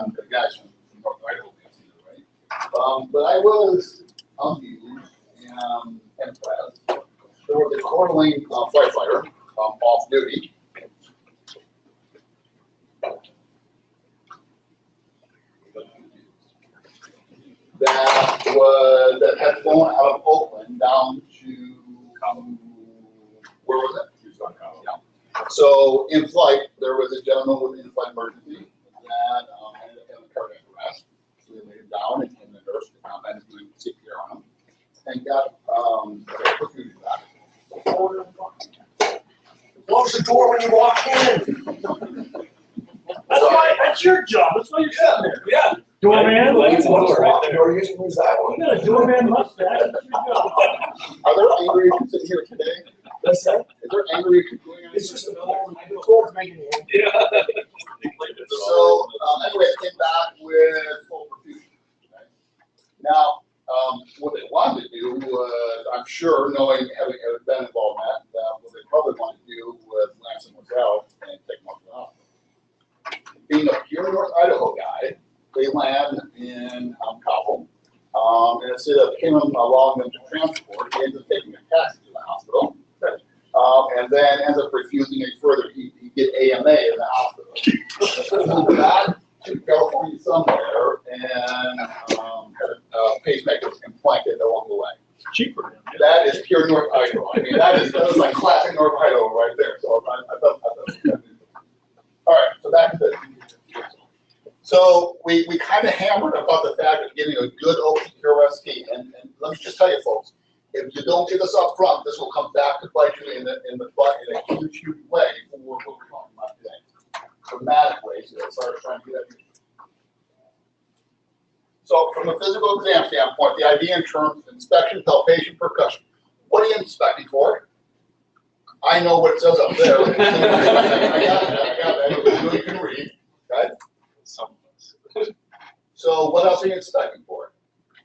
I'm the guys from North Idaho, right? But I was amused and impressed. There was a Coeur d'Alene firefighter off duty. That had flown out of Oakland down to where was it? Yeah. So in flight, there was a gentleman with an in-flight emergency that ended up having a cardiac arrest. So they laid him down, and the nurse ended up doing CPR on him and got perfusion back. Close the door when you walk in. That's your job. That's why you're sitting there. Yeah. Doorman. You're using that one. You got a doorman mustache. That's your job. Are there angry people sitting here today? That's that. Is there angry people going on? It's just another court making it. Yeah. So anyway, I came back with full perfusion. Right? Now, what they wanted to do was, I'm sure, knowing having been involved in that, what they probably wanted to do was land someone else and take them up to the hospital. Being a pure North Idaho guy, they land in Cobble, and instead of him allowing them to transport, he ends up taking a taxi to the hospital, and then ends up refusing it further. He get AMA in the hospital. Moved back to California somewhere, and had a pacemaker implanted along the way. Cheaper. That is pure North Idaho. I mean, that is like classic North Idaho right there. So I thought all right, so back to this. So we kind of hammered about the fact of getting a good OPQRST, and let me just tell you, folks, if you don't get this up front, this will come back to bite you in the butt in a huge way for what we're talking about today. Dramatic ways that started trying to get at you. So from a physical exam standpoint, the idea in terms of inspection, palpation, percussion. What are you inspecting for? I know what it says up there. I got that. You can read, right? So what else are you inspecting for?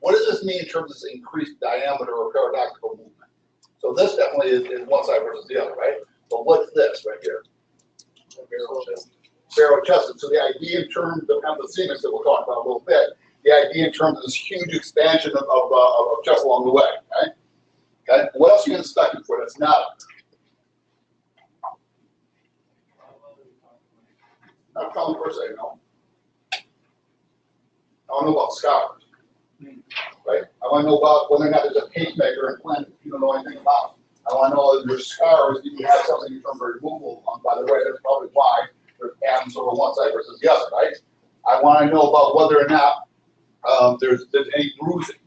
What does this mean in terms of increased diameter or paradoxical movement? So this definitely is one side versus the other, right? But what's this right here? Barrel chested. So the idea in terms of emphysemas that we'll talk about a little bit, the idea in terms of this huge expansion of chest along the way, right? Okay. What else are you inspecting for that's not common per se, no. I want to know about scars, right? I want to know about whether or not there's a pacemaker implanted you don't know anything about. I want to know if there's scars, do you have something in terms of removal? By the way, that's probably why there's atoms over one side versus the other, right? I want to know about whether or not there's any bruising.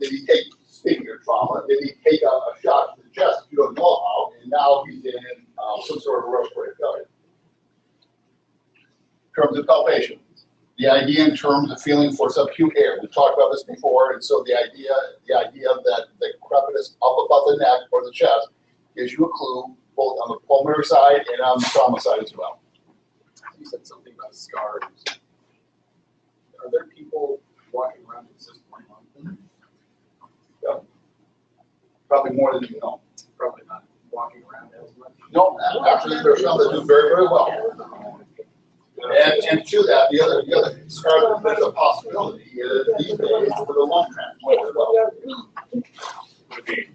Did he take, speaking of trauma, did he take a shot to the chest you don't know about, and now he's in some sort of respiratory failure? In terms of palpation, the idea in terms of feeling for subacute air. We've talked about this before, and so the idea that the crepitus up above the neck or the chest gives you a clue both on the pulmonary side and on the trauma side as well. You said something about scars. Are there people walking around with cyst 21? Yeah. Probably more than you know. Probably not walking around as much. No, actually, there's some that do very, very well. And to that, the other scar that there's a possibility is these days for the lung transplant as well. Typically,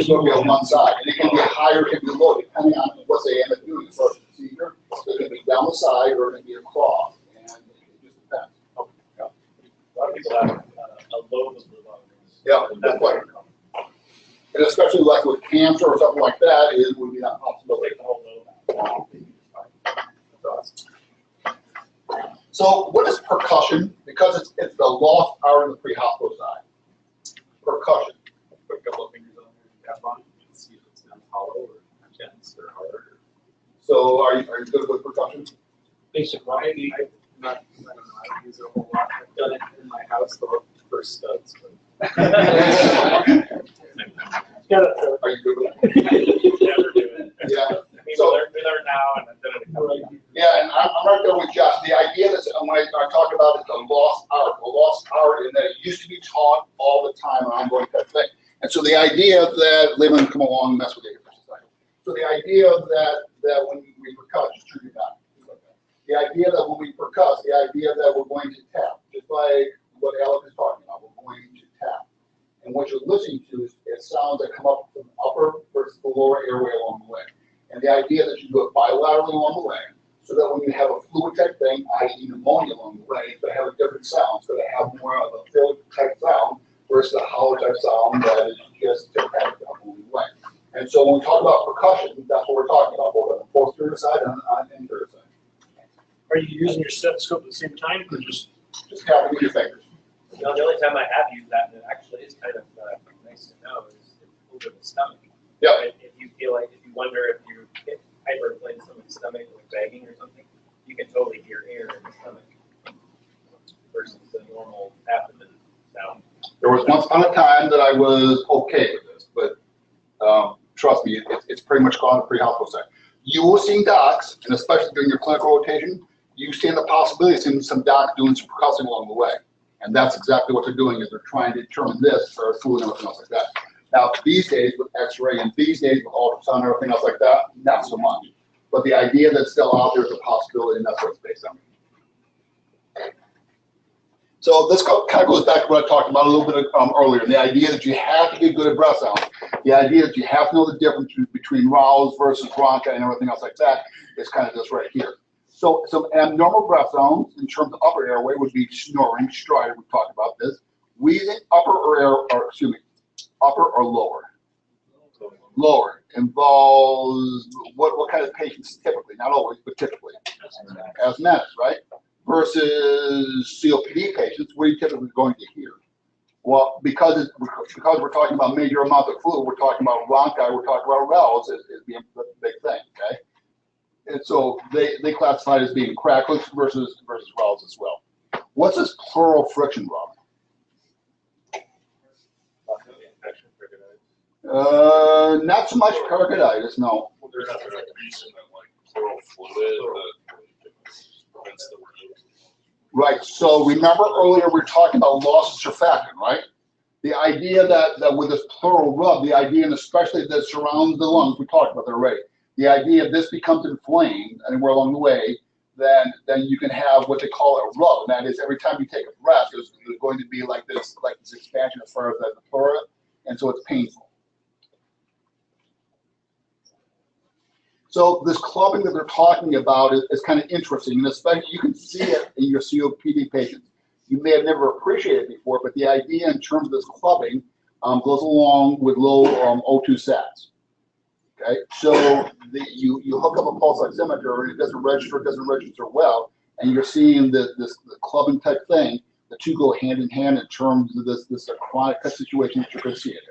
it's going to be on one side, and it can be higher, it can be low, depending on what they end up doing for the procedure. It's going to be down the side or it can be across, and it just depends. Yeah. A lot of people have a lobe of the lung. Yeah, that's right. And especially like with cancer or something like that, it would be that possibility. So what is percussion? Because it's the lost hour in the pre-hospital side. Percussion. Put a couple of fingers on there and tap on it and see if it sounds hollow or dense or hard. So are you good with percussion? Basic variety. I don't know. I use it a whole lot. I've done it in my house for studs. But Are you good with it? Never do it. Yeah. So we learn now, and I've done it a couple times. Yeah, and I'm right there with Josh. The idea that when I talk about it, the lost art, and that it used to be taught all the time, an ongoing type of thing. And so the idea that Lehman come along and mess with you for a second. So the idea that when we percuss, just turn it down. The idea that when we percuss, the idea that we're going to tap, just like what Alec is talking about, we're going to tap. And what you're listening to is sounds that come up from the upper versus the lower airway along the way. And the idea that you do it bilaterally along the way, so that when you have a fluid type thing, i.e. pneumonia along the way, it's going to have a different sound. It's going to have more of a filled type sound versus a hollow type sound that is just tympanic along the way. And so when we talk about percussion, that's what we're talking about, both on the posterior side and on the anterior side. Are you using your stethoscope at the same time, or just tapping with your fingers? You know, the only time I have used that, and it actually is kind of nice to know, is over the stomach. Yeah. Right? If you feel like, if you wonder if you get hyperinflated someone's stomach or begging or something, you can totally hear air in the stomach versus the normal abdomen sound. There was once upon a time that I was okay with this, but trust me, it's pretty much gone to pre-hospital side. You will see docs, and especially during your clinical rotation, you stand the possibility of seeing some docs doing some percussing along the way. And that's exactly what they're doing, is they're trying to determine this or fluid and everything else like that. Now, these days with X-ray and these days with ultrasound and everything else like that, not so much. But the idea that's still out there is a possibility, and that's what it's based on. So this kind of goes back to what I talked about a little bit earlier, the idea that you have to get good at breath sound, the idea that you have to know the difference between rows versus bronchi and everything else like that is kind of this right here. So some abnormal breath sounds in terms of upper airway would be snoring, stridor, we've talked about this, wheezing, upper or lower? Lower involves what kind of patients typically, not always, but typically? Asthmatics, right? Versus COPD patients, what are you typically going to hear? Well, because we're talking about major amounts of fluid, we're talking about bronchi, we're talking about rales is the big thing, okay? And so they classify it as being crackless versus rales as well. What's this pleural friction, Rob? Not so much pericarditis, no. Well, there's not a reason that like pleural fluid that prevents the release. Right. So remember earlier we were talking about loss of surfactant, right? The idea that with this pleural rub, the idea, and especially that surrounds the lungs, we talked about that already. The idea if this becomes inflamed anywhere along the way, then you can have what they call a rub. And that is every time you take a breath, there's going to be like this expansion as far as the pleura, and so it's painful. So this clubbing that they're talking about is kind of interesting, and especially you can see it in your COPD patients. You may have never appreciated it before, but the idea in terms of this clubbing goes along with low O2 sats. Okay, so you hook up a pulse oximeter and it doesn't register well, and you're seeing the clubbing type thing. The two go hand in hand in terms of this chronic type situation that you're going to see it in.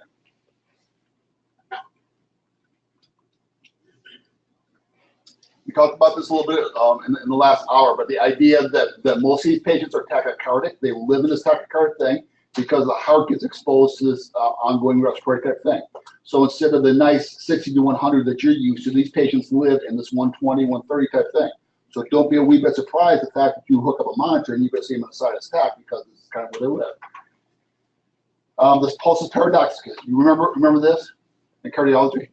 We talked about this a little bit in the last hour, but the idea that most of these patients are tachycardic, they live in this tachycardic thing because the heart gets exposed to this ongoing respiratory type thing. So instead of the nice 60 to 100 that you're used to, these patients live in this 120, 130 type thing. So don't be a wee bit surprised the fact that you hook up a monitor and you can see them on the side of the stack because this is kind of where they live. This pulsus paradoxicus, you remember this in cardiology?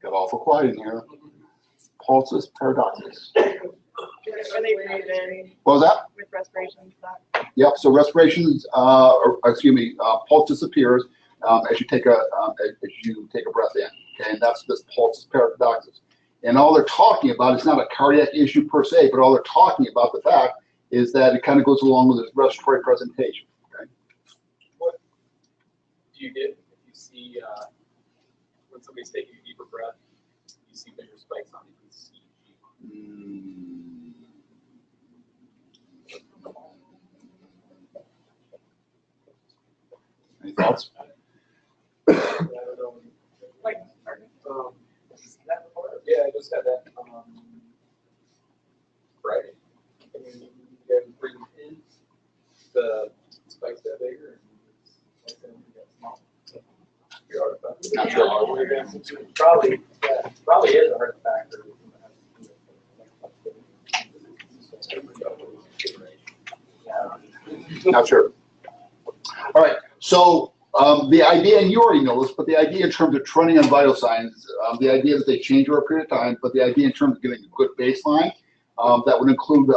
Got awful quiet in here. Pulsus paradoxicus. When they breathe in What was that? with respiration. Yep. So respirations, pulse disappears as you take a breath in. Okay, and that's this pulsus paradoxicus. And all they're talking about is not a cardiac issue per se, but all they're talking about the fact is that it kind of goes along with this respiratory presentation. Okay. What do you get if you see when somebody's taking a deeper breath, you see bigger spikes on the ECG? Any thoughts? I don't know. Like, Yeah, I just had that Friday. I mean, you guys breathe in, the spikes that bigger, and get small. Not sure. Probably is a hard factor. Not sure. All right. So The idea, and you already know this, but the idea in terms of trending on vital signs, the idea that they change over a period of time, but the idea in terms of getting a good baseline, that would include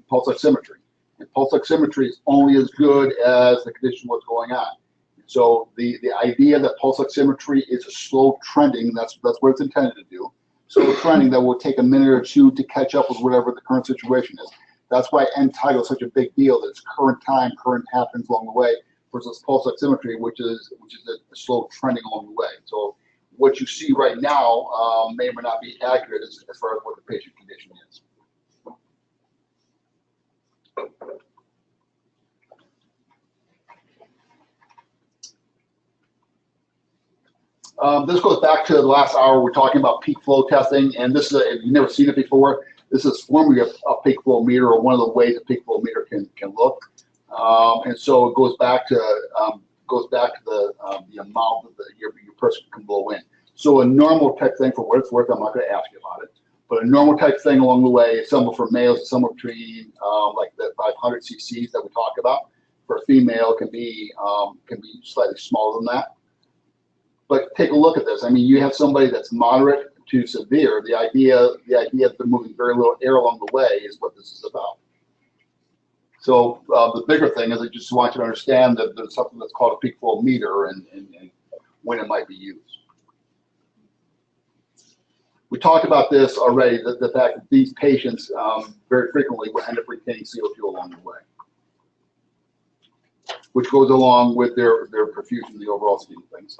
pulse oximetry. And pulse oximetry is only as good as the condition what's going on. So the idea that pulse oximetry is a slow trending, that's what it's intended to do. Slow trending that will take a minute or two to catch up with whatever the current situation is. That's why end tidal is such a big deal. That it's current time, current happens along the way, versus pulse oximetry, which is a slow trending along the way. So what you see right now may or may not be accurate as far as what the patient condition is. This goes back to the last hour. We're talking about peak flow testing, and this is if you've never seen it before, this is formally a peak flow meter, or one of the ways a peak flow meter can look. And so it goes back to the amount that your person can blow in. So a normal type thing, for what it's worth, I'm not going to ask you about it, but a normal type thing along the way, somewhere for males, somewhere between like the 500 cc's that we talked about. For a female, can be slightly smaller than that. But take a look at this. I mean, you have somebody that's moderate to severe. The idea that they're moving very little air along the way is what this is about. So the bigger thing is I just want you to understand that there's something that's called a peak flow meter and when it might be used. We talked about this already, the fact that these patients very frequently will end up retaining CO2 along the way, which goes along with their perfusion, the overall scheme of things.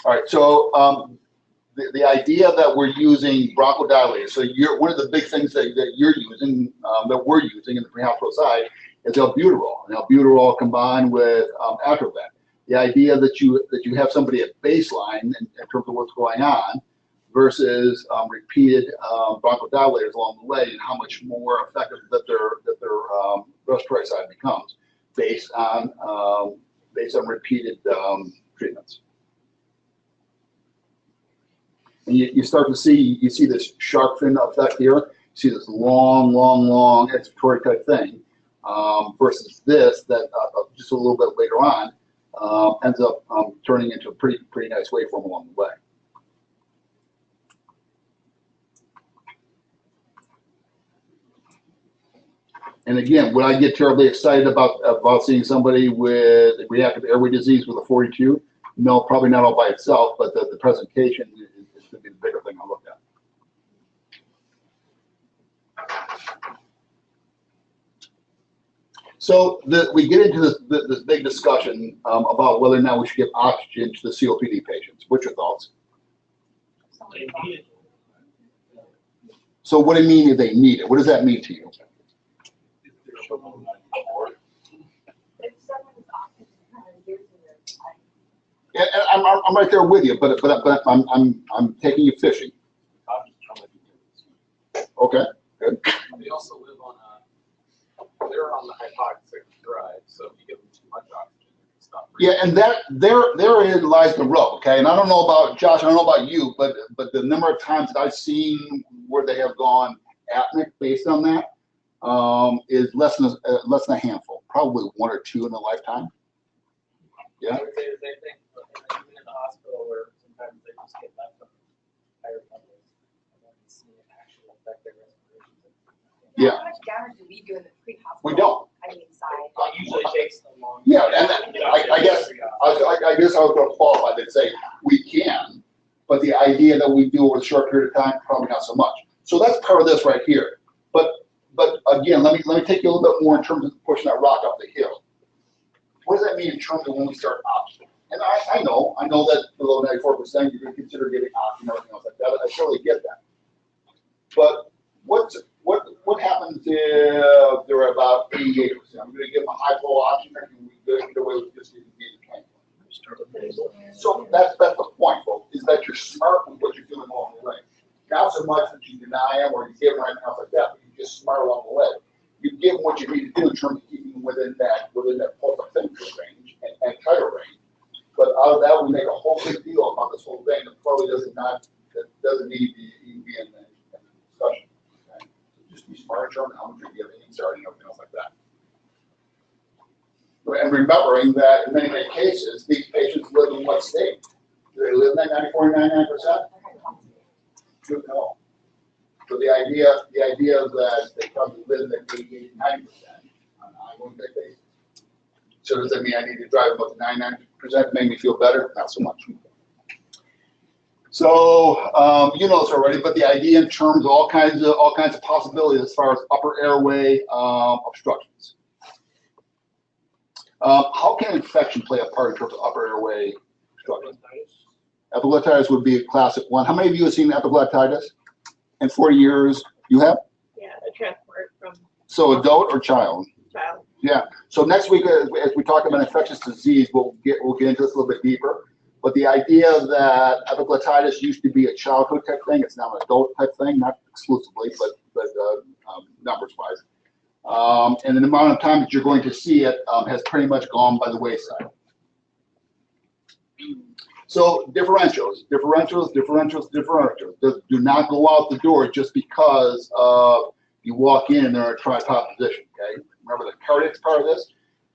All right, so the idea that we're using bronchodilators, so one of the big things that you're using, that we're using in the prehospital side, is albuterol. And albuterol combined with Atrovent. The idea that you have somebody at baseline in terms of what's going on versus repeated bronchodilators along the way, and how much more effective that their respiratory side becomes based on repeated treatments. And you start to see this shark fin effect here. You see this long expiratory type thing versus this that just a little bit later on ends up turning into a pretty nice waveform along the way. And again, would I get terribly excited about seeing somebody with reactive airway disease with a 42? No, probably not all by itself, but the presentation is going to be the bigger thing I'll look at. So we get into this big discussion about whether or not we should give oxygen to the COPD patients. What's your thoughts? So what do you mean if they need it? What does that mean to you? Yeah, I'm right there with you, but I'm taking you fishing. Okay, good. They also live on they're on the hypoxic drive, so if you give them too much oxygen, they can stop breathing. Yeah, and therein lies the rub. Okay, and I don't know about Josh, I don't know about you, but the number of times that I've seen where they have gone apneic based on that is less than a handful, probably one or two in a lifetime. Yeah. I would say the same thing, even in the hospital where sometimes they just get left on higher levels and then see an actual effect their respiration. Yeah. How much damage do we do in the pre-hospital? We don't. I mean, side. It usually takes a long. Yeah, and I guess I was going to qualify that say we can, but the idea that we do over a short period of time, probably not so much. So that's part of this right here. But again, let me take you a little bit more in terms of pushing that rock up the hill. What does that mean in terms of when we start oxygen? And I know that below 94% you can consider giving oxygen and everything else like that. I totally get that. But what happens if they're about 88%? I'm going to give them a high flow oxygen, and we get away with just giving them 20. So that's the point, folks, is that you're smart with what you're doing along the way. Not so much that you deny them or you give them anything else like that, but you're just smart along the way. You give them what you need to do in terms of keeping them within that pulse oximetry range and tidal range. But out of that, we make a whole big deal about this whole thing that probably doesn't need to even be in the discussion. Okay? So just be smart in terms of how much you're giving and starting everything else like that. And remembering that in many, many cases, these patients live in what state? Do they live in that 94, 99%? Good no. So the idea that they probably live in that 88, 90% on an ongoing basis. So does that mean I need to drive them up to 99% to make me feel better? Not so much. So you know this already, but the idea in terms of all kinds of possibilities as far as upper airway obstructions. How can infection play a part in terms of upper airway obstruction? Epiglottitis would be a classic one. How many of you have seen epiglottitis in 40 years? You have? Yeah, a transport from So adult or child? child. Yeah. So next week, as we talk about infectious disease, we'll get into this a little bit deeper. But the idea that epiglottitis used to be a childhood type thing, it's now an adult type thing, not exclusively, but numbers wise. And the amount of time that you're going to see it has pretty much gone by the wayside. So differentials. Do not go out the door just because you walk in and they're in a tripod position, okay? Remember the cardiac's part of this,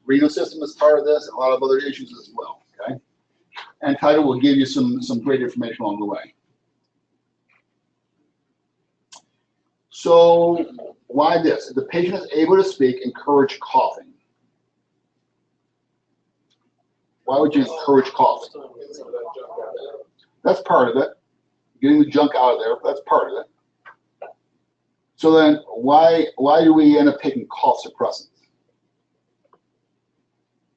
renal system is part of this, and a lot of other issues as well, okay? And title will give you some great information along the way. So why this? If the patient is able to speak, encourage coughing. Why would you encourage coughing? That's part of it. Getting the junk out of there, that's part of it. So then why do we end up taking cough suppressants?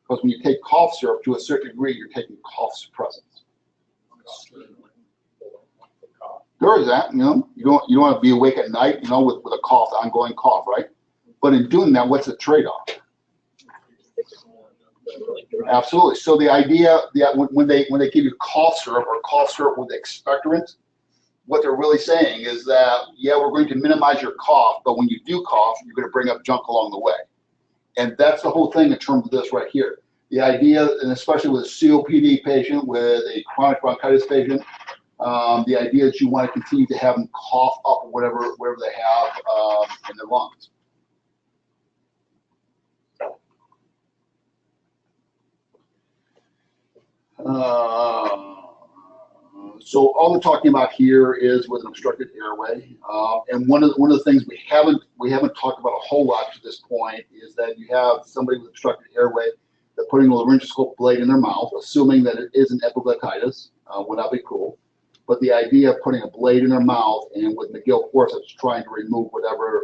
Because when you take cough syrup, to a certain degree, you're taking cough suppressants. There is that, you know, you don't want to be awake at night, you know, with a cough, ongoing cough, right? But in doing that, what's the trade-off? Absolutely. So the idea that when they give you cough syrup or cough syrup with expectorant, what they're really saying is that, yeah, we're going to minimize your cough, but when you do cough, you're going to bring up junk along the way. And that's the whole thing in terms of this right here. The idea, and especially with a COPD patient, with a chronic bronchitis patient, the idea that you want to continue to have them cough up whatever they have in their lungs. So all we're talking about here is with an obstructed airway, and one of the things we haven't talked about a whole lot to this point is that you have somebody with obstructed airway, they're putting a laryngoscope blade in their mouth, assuming that it is an epiglottitis, would not be cool. But the idea of putting a blade in their mouth and with McGill forceps trying to remove whatever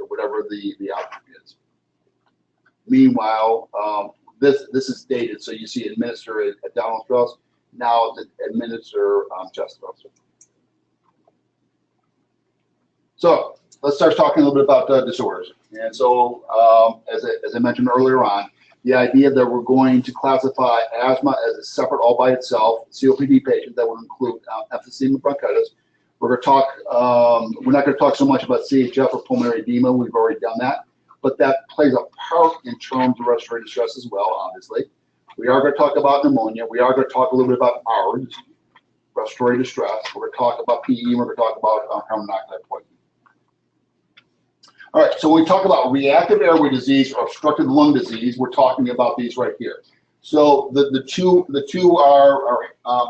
the outcome is. Meanwhile, this is dated, so you see administer abdominal thrust. Now administer chest thrust. So let's start talking a little bit about disorders. And so as I mentioned earlier on, the idea that we're going to classify asthma as a separate all by itself, COPD patient that would include emphysema bronchitis. We're going to talk, we're not going to talk so much about CHF or pulmonary edema, we've already done that, but that plays a part in terms of respiratory distress as well, obviously. We are going to talk about pneumonia. We are going to talk a little bit about ARDS, respiratory distress. We're going to talk about PE, and we're going to talk about carbon monoxide poisoning. All right, so when we talk about reactive airway disease or obstructive lung disease, we're talking about these right here. So the two are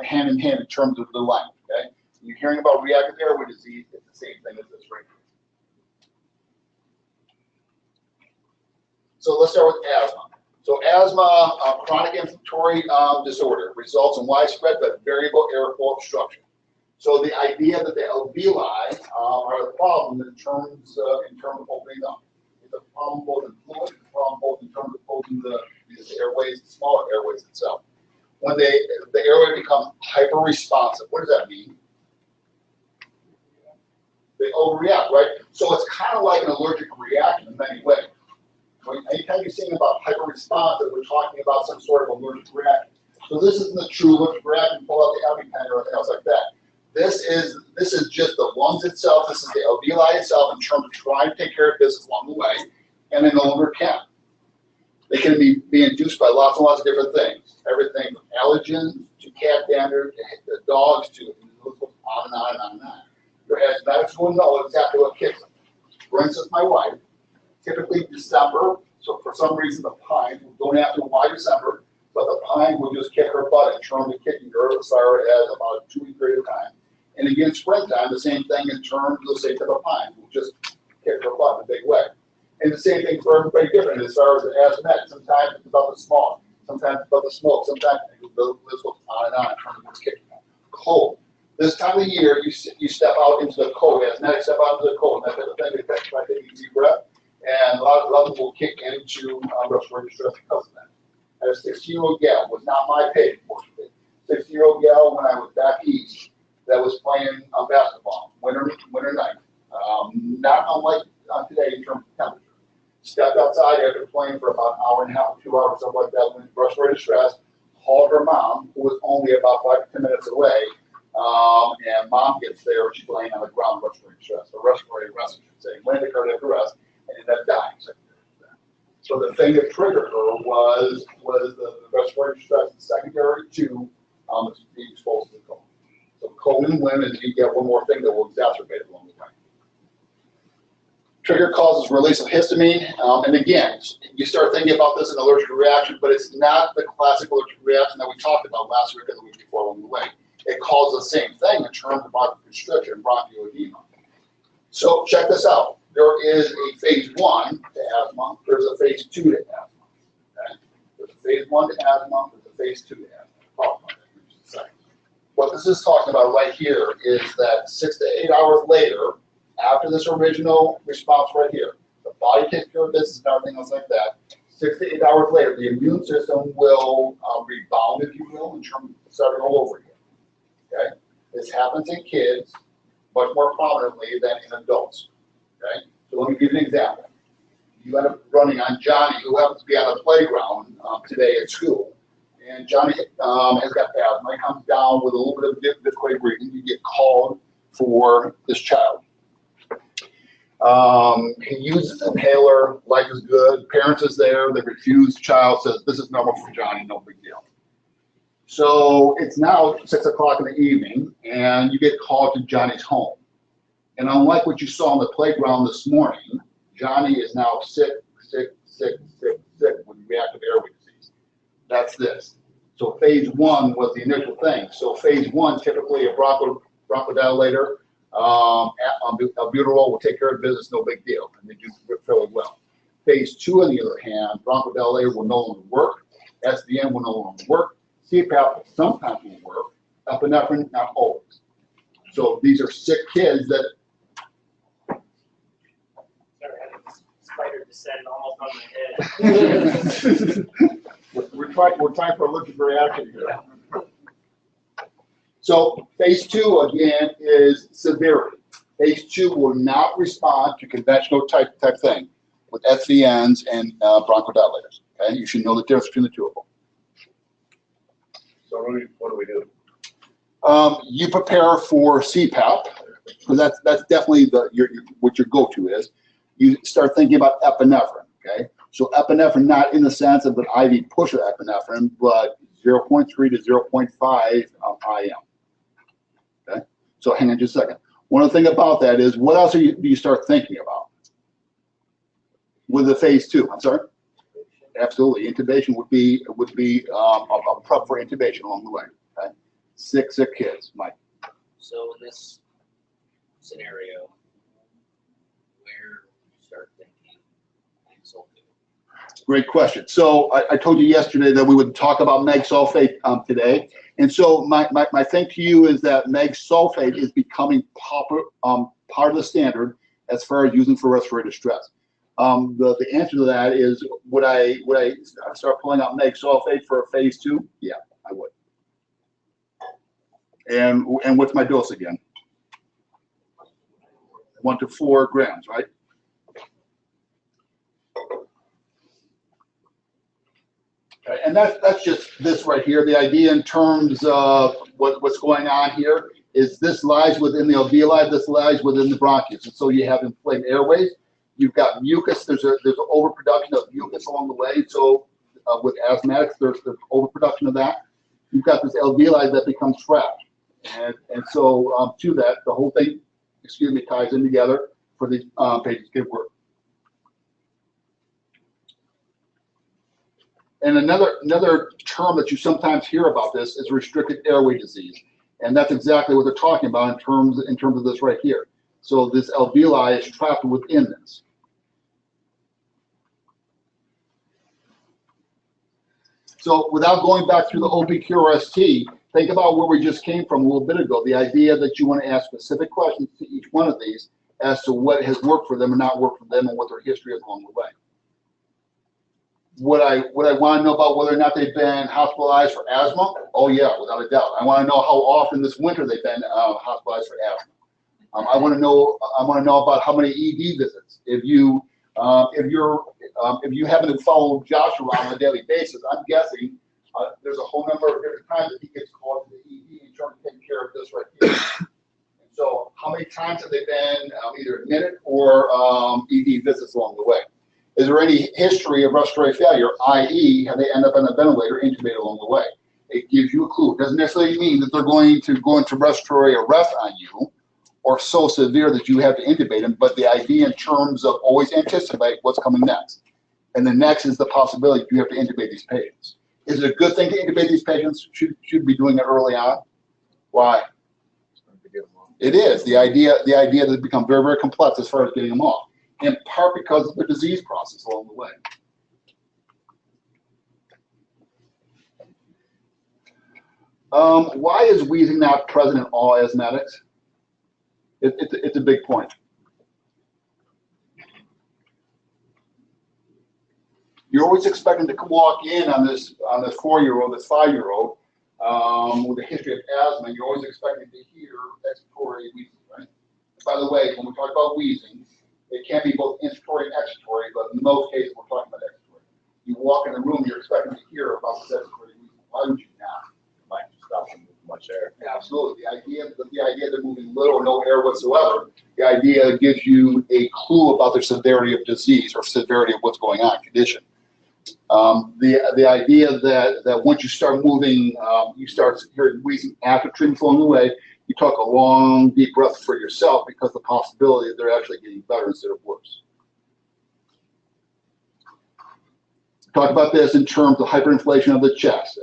hand in hand in terms of the language, okay? When you're hearing about reactive airway disease, it's the same thing as this right here. So let's start with asthma. So asthma, chronic inflammatory disorder, results in widespread but variable airflow obstruction. So the idea that the alveoli are the problem in terms of opening up. It's a problem both in fluid, it's a problem both in terms of opening these airways, the smaller airways itself. When the airway becomes hyper-responsive, what does that mean? They overreact, right? So it's kind of like an allergic reaction in many ways. Anytime you're seeing about hyper-responsive, we're talking about some sort of allergic reaction. So this isn't the true allergic reaction, pull out the EpiPen or anything else like that. This is just the lungs itself, this is the alveoli itself in terms of trying to take care of business along the way, and they no longer can. They can be induced by lots and lots of different things. Everything from allergens to cat dander to dogs to on and on and on and on. Your asthmatics will know exactly what kicks them. For instance, my wife, typically December, So for some reason, the pine, don't have to by December, but the pine will just kick her butt in terms of kicking her as far as about a 2 week period of time. And again, springtime, the same thing in terms of the same type of pine, will just kick her butt in a big way. And the same thing for everybody different as far as the asthmatic. Sometimes it's about the smog, sometimes it's about the smoke, sometimes this goes on and on in terms of what's kicking her. Cold. This time of year, you step out into the cold, asthmatic step out into the cold, and that type of thing, they catch by taking a deep breath, and a lot of them will kick into respiratory distress because of that. As a 16-year-old gal, was not my pay, unfortunately. 16-year-old gal when I was back east that was playing basketball, winter night. Not unlike today in terms of temperature. Stepped outside after playing for about an hour and a half, 2 hours, something like that, when respiratory distress, called her mom, who was only about 5 to 10 minutes away, and mom gets there, she's laying on the ground, respiratory distress, or respiratory arrest, I should say, went into cardiac arrest, and ended up dying. So the thing that triggered her was the respiratory distress secondary to being exposed to the cold. So cold and wind, and you get one more thing that will exacerbate it along the way. Trigger causes release of histamine, and again, you start thinking about this in allergic reaction, but it's not the classic allergic reaction that we talked about last week or the week before along the way. It causes the same thing in terms of bronchoconstriction, bronchial edema. So check this out. There is a phase 1 to asthma. There's a phase 2 to asthma. Okay? There's a phase 1 to asthma. There's a phase 2 to asthma. I'll talk about that in just a second. What this is talking about right here is that 6 to 8 hours later, after this original response right here, the body takes care of business and everything else like that. 6 to 8 hours later, the immune system will rebound, if you will, in terms of starting all over again. Okay? This happens in kids much more prominently than in adults. Okay? So let me give you an example. You end up running on Johnny, who happens to be on the playground today at school. And Johnny has got asthma. He comes down with a little bit of difficulty breathing. You get called for this child. He uses an inhaler, life is good, parents is there, they refuse, the child says, this is normal for Johnny, no big deal. So it's now 6 o'clock in the evening, and you get called to Johnny's home. And unlike what you saw on the playground this morning, Johnny is now sick with reactive airway disease. That's this. So phase 1 was the initial thing. So phase 1, typically a bronchodilator, albuterol will take care of business, no big deal, and they do fairly well. Phase 2, on the other hand, bronchodilator will no longer work, SVN will no longer work, CPAP sometimes will work, epinephrine not always. So these are sick kids that. Sorry, I had this spider descend almost on my head. we're trying for allergic reaction here. So phase 2 again is severity. Phase 2 will not respond to conventional type thing with SVNs and bronchodilators. Okay, you should know the difference between the two of them. So what do we do? You prepare for CPAP, because that's definitely what your go-to is. You start thinking about epinephrine. Okay, so epinephrine not in the sense of an IV push of epinephrine, but 0.3 to 0.5 IM. Okay, so hang on just a second. One other thing about that is, what else do you start thinking about with the phase 2? I'm sorry. Absolutely, intubation would be a prep for intubation along the way. Okay? Sick kids, Mike. So in this scenario, where would you start thinking sulfate? Great question. So I told you yesterday that we would talk about MEG sulfate today, and so my thing to you is that MEG sulfate is becoming part of the standard as far as using for respiratory distress. The answer to that is, would I start pulling out MEG sulfate for phase 2? Yeah, I would. And what's my dose again? 1 to 4 grams, right? Okay, and that's just this right here. The idea in terms of what's going on here is this lies within the alveoli, this lies within the bronchus, and so you have inflamed airways. You've got mucus. There's an overproduction of mucus along the way. So with asthmatics, there's overproduction of that. You've got this alveoli that becomes trapped, and so to that, the whole thing, ties in together for the patient's good work. And another term that you sometimes hear about this is restricted airway disease. And that's exactly what they're talking about in terms of this right here. So this alveoli is trapped within this. So without going back through the OPQRST, think about where we just came from a little bit ago. The idea that you want to ask specific questions to each one of these as to what has worked for them and not worked for them and what their history is along the way. Would I want to know about whether or not they've been hospitalized for asthma? Oh yeah, without a doubt. I want to know how often this winter they've been hospitalized for asthma. I want to know about how many ED visits. If you happen to follow Josh around on a daily basis, I'm guessing there's a whole number of different times that he gets called to the ED in terms of taking care of this right here. And so, how many times have they been either admitted or ED visits along the way? Is there any history of respiratory failure, i.e., have they end up on a ventilator intubated along the way? It gives you a clue. It doesn't necessarily mean that they're going to go into respiratory arrest on you or so severe that you have to intubate them, but the idea in terms of always anticipate what's coming next. And the next is the possibility you have to intubate these patients. Is it a good thing to intubate these patients? Should be doing it early on. Why? It is. The idea that it becomes very, very complex as far as getting them off, in part because of the disease process along the way. Why is wheezing not present in all asthmatics? It's a big point. You're always expecting to walk in on this 4-year-old, this 5-year-old with a history of asthma. You're always expecting to hear expiratory wheezing, right? By the way, when we talk about wheezing, it can be both inspiratory and expiratory, but in most cases we're talking about expiratory. You walk in the room, you're expecting to hear about this expiratory wheezing. Why would you not? Might stop them with much air. Absolutely. The idea they're moving little or no air whatsoever, the idea gives you a clue about their severity of disease or severity of what's going on, condition. The idea that once you start moving, you start hearing wheezing after treatment along the way, you talk a long, deep breath for yourself because the possibility that they're actually getting better instead of worse. Talk about this in terms of hyperinflation of the chest.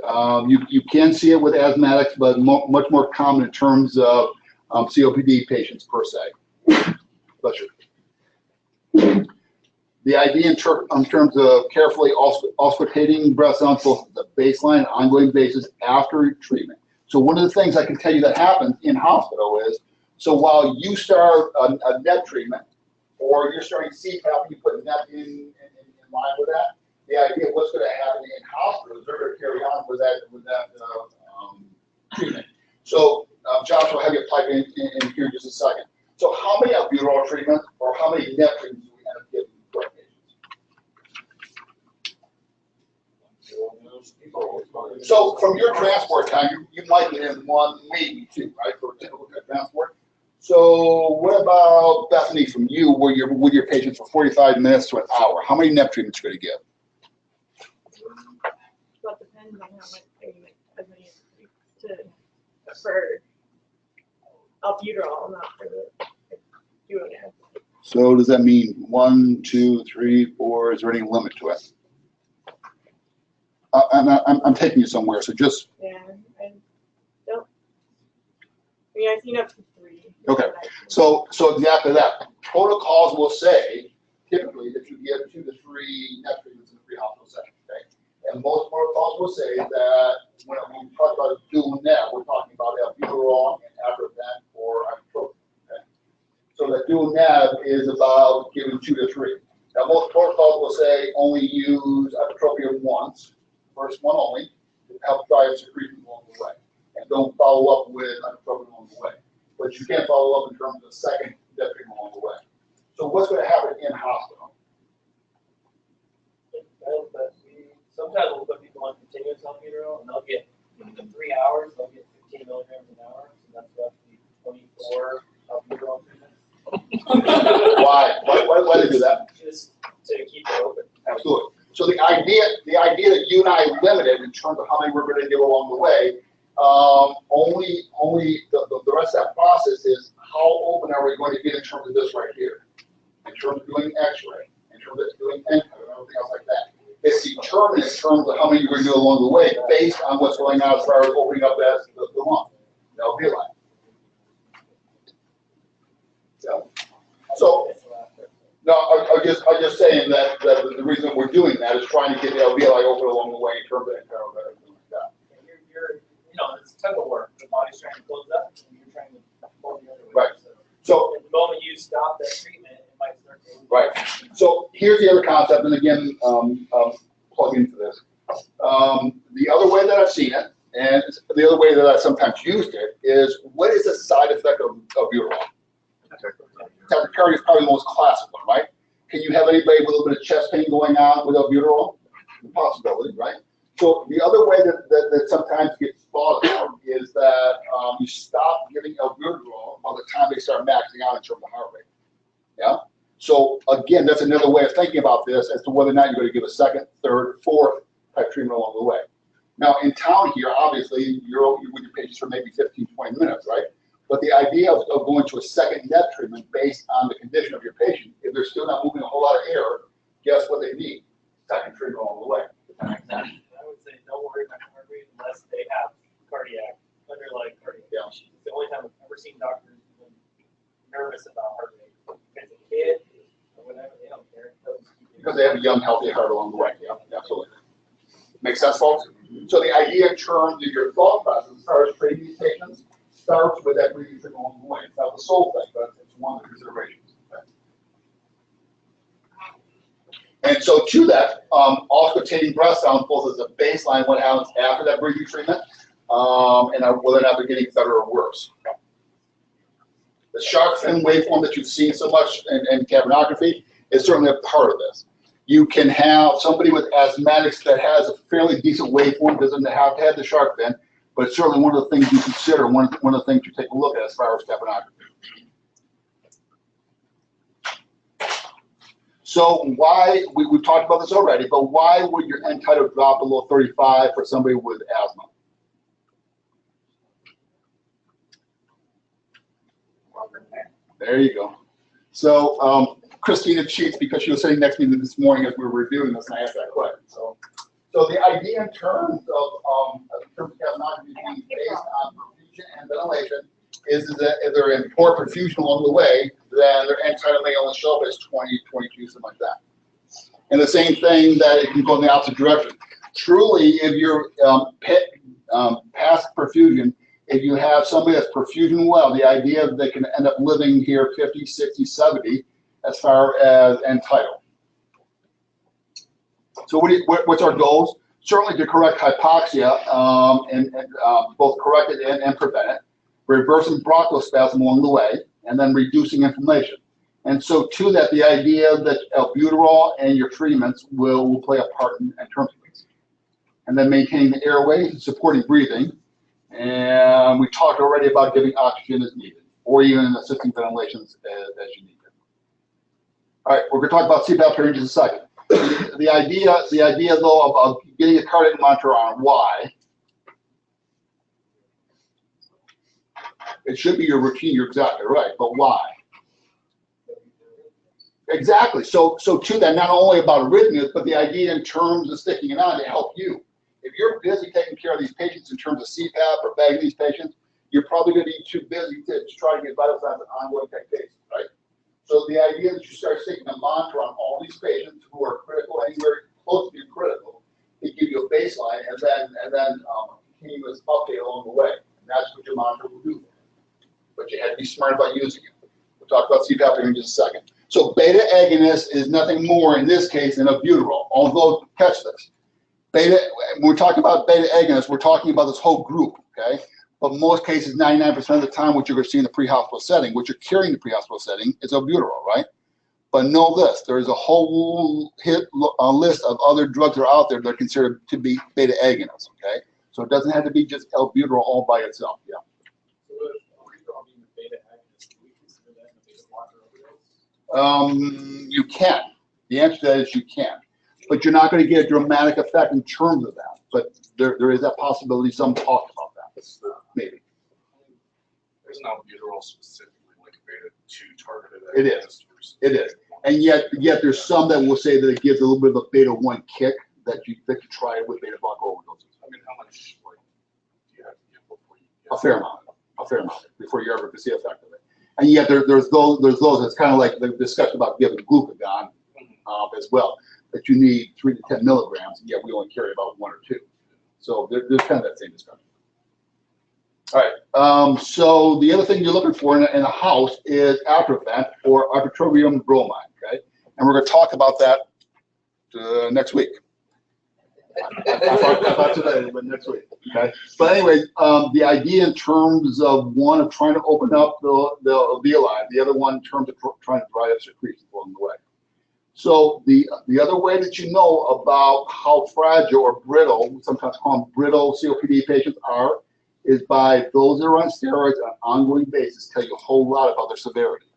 You can see it with asthmatics, but much more common in terms of COPD patients per se. Bless you. The idea in terms of carefully auscultating breath sounds both the baseline and ongoing basis after treatment. So one of the things I can tell you that happens in hospital is, so while you start a NEP treatment or you're starting CPAP, you put NEP in line with that. The idea of what's going to happen in hospital is they're going to carry on with that treatment. So Josh, I'll have you pipe in here in just a second. So how many albuterol treatments or how many NEP treatments do we end up giving to our patients? So from your transport time, you might get in 1, maybe 2, right, for typical transport. So what about Bethany from you, where you're with your patients for 45 minutes to an hour? How many NEP treatments are you going to give? Well, it depends on how much as many for albuterol, not for the duodenum. So does that mean 1, 2, 3, 4? Is there any limit to it? I'm taking you somewhere, so just. Yeah, I don't. I mean, I've seen up to 3. Okay, so exactly that. Protocols will say typically that you give 2 to 3 NEP treatments in a pre-hospital setting. Okay, and most protocols will say that when we talk about dual NEP, we're talking about albuterol and abrevent or ibuprofen. Okay, so that dual NEP is about giving 2 to 3. Now most protocols will say only use ibuprofen once, first one only, to help drive secretion along the way, and don't follow up with ibuprofen along the way. But you can follow up in terms of the second NEP treatment along the way. So what's going to happen in hospital? Sometimes we'll put people on continuous albuterol, and they'll get in 3 hours, they'll get 15 milligrams an hour, so that's roughly 24 albuterol treatments. Why do they do that? Just to keep it open. Absolutely. So the idea that you and I limited in terms of how many we're going to give along the way, only the rest of that process is how open are we going to get in terms of this right here, in terms of doing X-ray, in terms of doing NCAT and everything else like that. It's determined in terms of how many you're going to do along the way, based on what's going on as far as opening up that the lung, the alveoli. Yeah. So, no, I'm just saying that the reason we're doing that is trying to get the alveoli open along the way in terms of everything like that. You're, it's tug of war. The body's trying to close up, and you're trying to pull the other way. Right. So, at the moment you stop that treatment, it might start to. right. So here's the other concept, and again, plug into this. The other way that I've seen it, and the other way that I sometimes used it, is what is the side effect of albuterol? Tachycardia is probably the most classic one, right? Can you have anybody with a little bit of chest pain going on with albuterol? Possibility, right? So the other way that sometimes gets thought of is that you stop giving albuterol by the time they start maxing out in terms of heart rate. Yeah. So again, that's another way of thinking about this as to whether or not you're going to give a second, third, fourth type treatment along the way. Now in town here, obviously you're with your patients for maybe 15, 20 minutes, right? But the idea of going to a second net treatment based on the condition of your patient, if they're still not moving a whole lot of air, guess what they need? Second treatment along the way. I would say don't worry about heart rate unless they have cardiac, underlying cardiac issues. It's the only time I've ever seen doctors even nervous about heart rate. As a kid or whatever, they don't care. Because they have a young, healthy heart along the way. Yeah, absolutely. Make sense, folks? So the idea in terms of your thought process as far as treating these patients starts with that breathing treatment along the way. It's not the sole thing, but it's one of the considerations. Okay? And so to that, auscultating breath sounds both as a baseline, what happens after that breathing treatment, and whether or not they're getting better or worse. The sharp fin waveform that you've seen so much in capnography is certainly a part of this. You can have somebody with asthmatics that has a fairly decent waveform, doesn't have to have the sharp fin, but it's certainly one of the things you consider, one of the things you take a look at as far as capnography. So why, we've talked about this already, but why would your end tidal drop below 35 for somebody with asthma? There you go. So Christina cheats because she was sitting next to me this morning as we were reviewing this, and I asked that question. So the idea in terms of capnography being based on perfusion and ventilation is that if they're in poor perfusion along the way, then their end tidal may only show up as 20, 22, something like that. And the same thing that it can go in the opposite direction. Truly, if you're past perfusion, if you have somebody that's perfusion well, the idea that they can end up living here 50, 60, 70 as far as end tidal. So what's our goals? Certainly to correct hypoxia and both correct it and prevent it, reversing bronchospasm along the way, and then reducing inflammation. And so to that, the idea that albuterol and your treatments will play a part in terms of this. And then maintaining the airway, supporting breathing. And we talked already about giving oxygen as needed, or even assisting ventilations as you need it. All right, we're going to talk about CPAP here in just a second. The idea though of getting a cardiac monitor on, why? It should be your routine, you're exactly right, but why? Exactly, so to that, not only about arrhythmias, but the idea in terms of sticking it on to help you. If you're busy taking care of these patients in terms of CPAP or bagging these patients, you're probably going to be too busy to try to get vital signs on ongoing cases, right? So the idea that you start sticking a monitor on all these patients who are critical, anywhere close to being critical, to give you a baseline and then continuous update along the way. And that's what your monitor will do. But you have to be smart about using it. We'll talk about CPAP here in just a second. So beta agonist is nothing more in this case than albuterol. Although, catch this. When we're talking about beta agonists, we're talking about this whole group, okay? But in most cases, 99% of the time, what you're going to see in the pre-hospital setting, what you're carrying in the pre-hospital setting, is albuterol, right? But know this, there is a whole list of other drugs that are out there that are considered to be beta agonists, okay? So it doesn't have to be just albuterol all by itself, yeah. So albuterol being a beta agonist, do we consider that a beta blocker overdose? You can. The answer to that is you can. But you're not going to get a dramatic effect in terms of that. But there is that possibility. Some talk about that, maybe. There's an albuterol specifically like beta-2 targeted. It is. It is. And yet there's some that will say that it gives a little bit of a beta-1 kick, that you try with beta blocker overdoses. I mean, how much, like, do you have to give before you A fair amount before you ever see effect of it. And yet there's those that's kind of like the discussion about giving glucagon as well, that you need 3 to 10 milligrams, and yet we only carry about 1 or 2. So there's kind of that same discussion. All right, so the other thing you're looking for in a house is atropine or ipratropium bromide, okay? And we're going to talk about that next week. I thought today, but next week, okay? But anyway, the idea in terms of one of trying to open up the alveoli, the other one in terms of trying to dry up secretions along the way. So the other way that you know about how fragile or brittle, we sometimes call them brittle COPD patients are, is by those that are on steroids on an ongoing basis tell you a whole lot about their severity.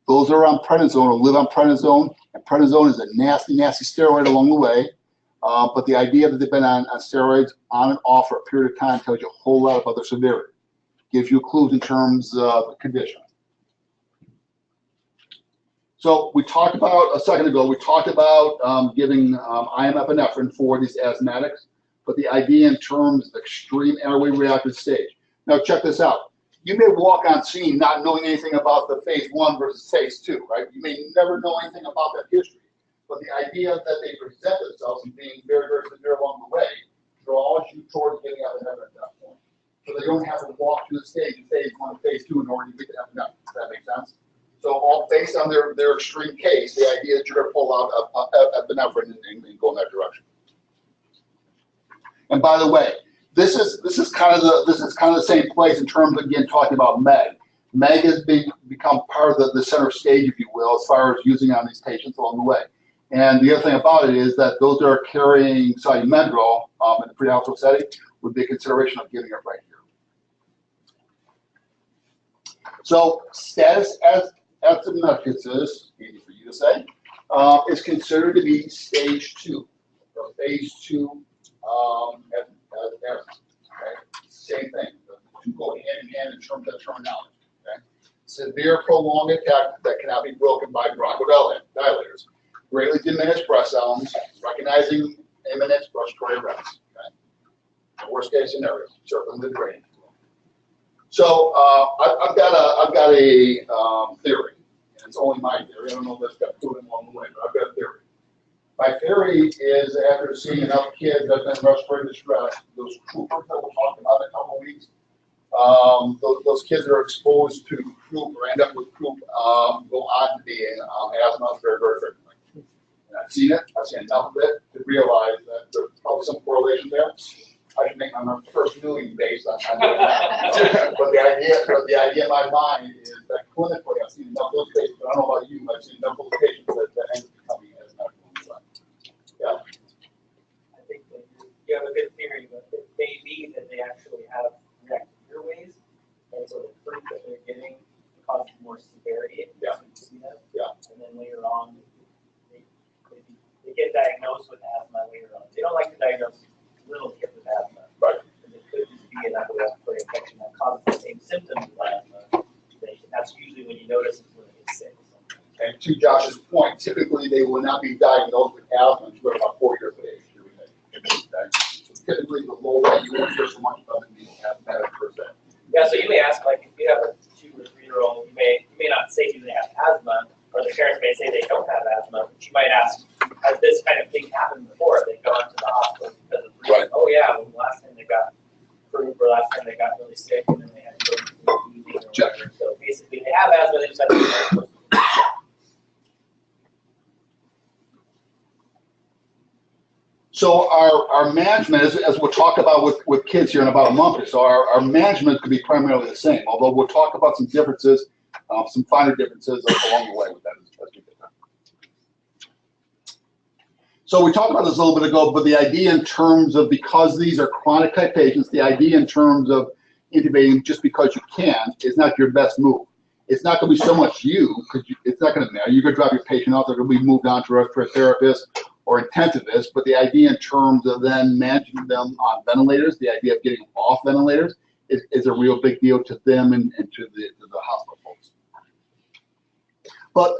Those that are on prednisone or live on prednisone, and prednisone is a nasty, nasty steroid along the way. But the idea that they've been on steroids on and off for a period of time tells you a whole lot about their severity. Gives you clues in terms of the condition. So we talked about, a second ago, we talked about giving IM epinephrine for these asthmatics, but the idea in terms of extreme airway reactive stage. Now check this out. You may walk on scene not knowing anything about the phase 1 versus phase 2, right? You may never know anything about that history. But the idea that they present themselves and being very, very severe along the way draws you towards getting epinephrine at that point. So they don't have to walk through the stage in phase 1 and phase 2 in order to get to epinephrine. Does that make sense? So all based on their extreme case, the idea that you're going to pull out epinephrine and go in that direction. And by the way, this is kind of the same place in terms of, again, talking about MEG. MEG has become part of the center stage, if you will, as far as using on these patients along the way. And the other thing about it is that those that are carrying salumendrol in the pre-hospital setting would be a consideration of giving it right here. So status asthmaticus, easy for you to say, is considered to be stage 2, or phase 2 asthma. Okay? Same thing. The two go hand in hand in terms of terminology. Okay? Severe prolonged attack that cannot be broken by bronchodilators. Greatly diminished breath sounds, recognizing imminent respiratory arrest. Okay? The worst case scenario, circling the drain. So I've got a theory, and it's only my theory. I don't know if that's got proven along the way, but I've got a theory. My theory is after seeing enough kids that have been respiratory distress, those troopers that we'll talk about in a couple of weeks, those kids that are exposed to croup or end up with croup go on to being asthma very, very frequently. And I've seen it. I've seen enough of it to realize that there's probably some correlation there. I can make my first million based on that. But the idea in my mind is that clinically I've seen enough of those patients, but I don't know about you, I've seen enough of those patients that end up becoming asthmatic. Yeah. I think that you have a good theory, but it may be that they actually have reactive airways, and so the fruit that they're getting causes more severity. Yeah. Yeah. And then later on, they get diagnosed with asthma later on. They don't like to diagnose little kids with asthma. Right. And it could just be an upper respiratory infection that causes the same symptoms of asthma. That's usually when you notice it's when they get sick. And to Josh's point, typically they will not be diagnosed with asthma until they're about 4 years of age. Okay? So typically the low rate you won't hear so much about it being asthmatic per se. Yeah, so you may ask, like, if you have a 2 or 3 year old, you may not say do they have asthma, or the parents may say they don't have asthma, but you might ask, has this kind of thing happened before? They go into the hospital because of breathing. Right. Oh yeah, well, last time they got croup, or last time they got really sick, and then they had to go to the ED or whatever. So basically, they have asthma, they just have to. So our management, as we'll talk about with kids here in about a month or so, our management could be primarily the same, although we'll talk about some differences, some finer differences along the way with that as we get there. So we talked about this a little bit ago, but the idea in terms of, because these are chronic type patients, the idea in terms of intubating just because you can is not your best move. It's not going to be so much you, because it's not going to matter. You're going to drop your patient off, they're going to be moved on to a respiratory therapist or intensivist, but the idea in terms of then managing them on ventilators, the idea of getting them off ventilators is a real big deal to them and to the hospital folks. But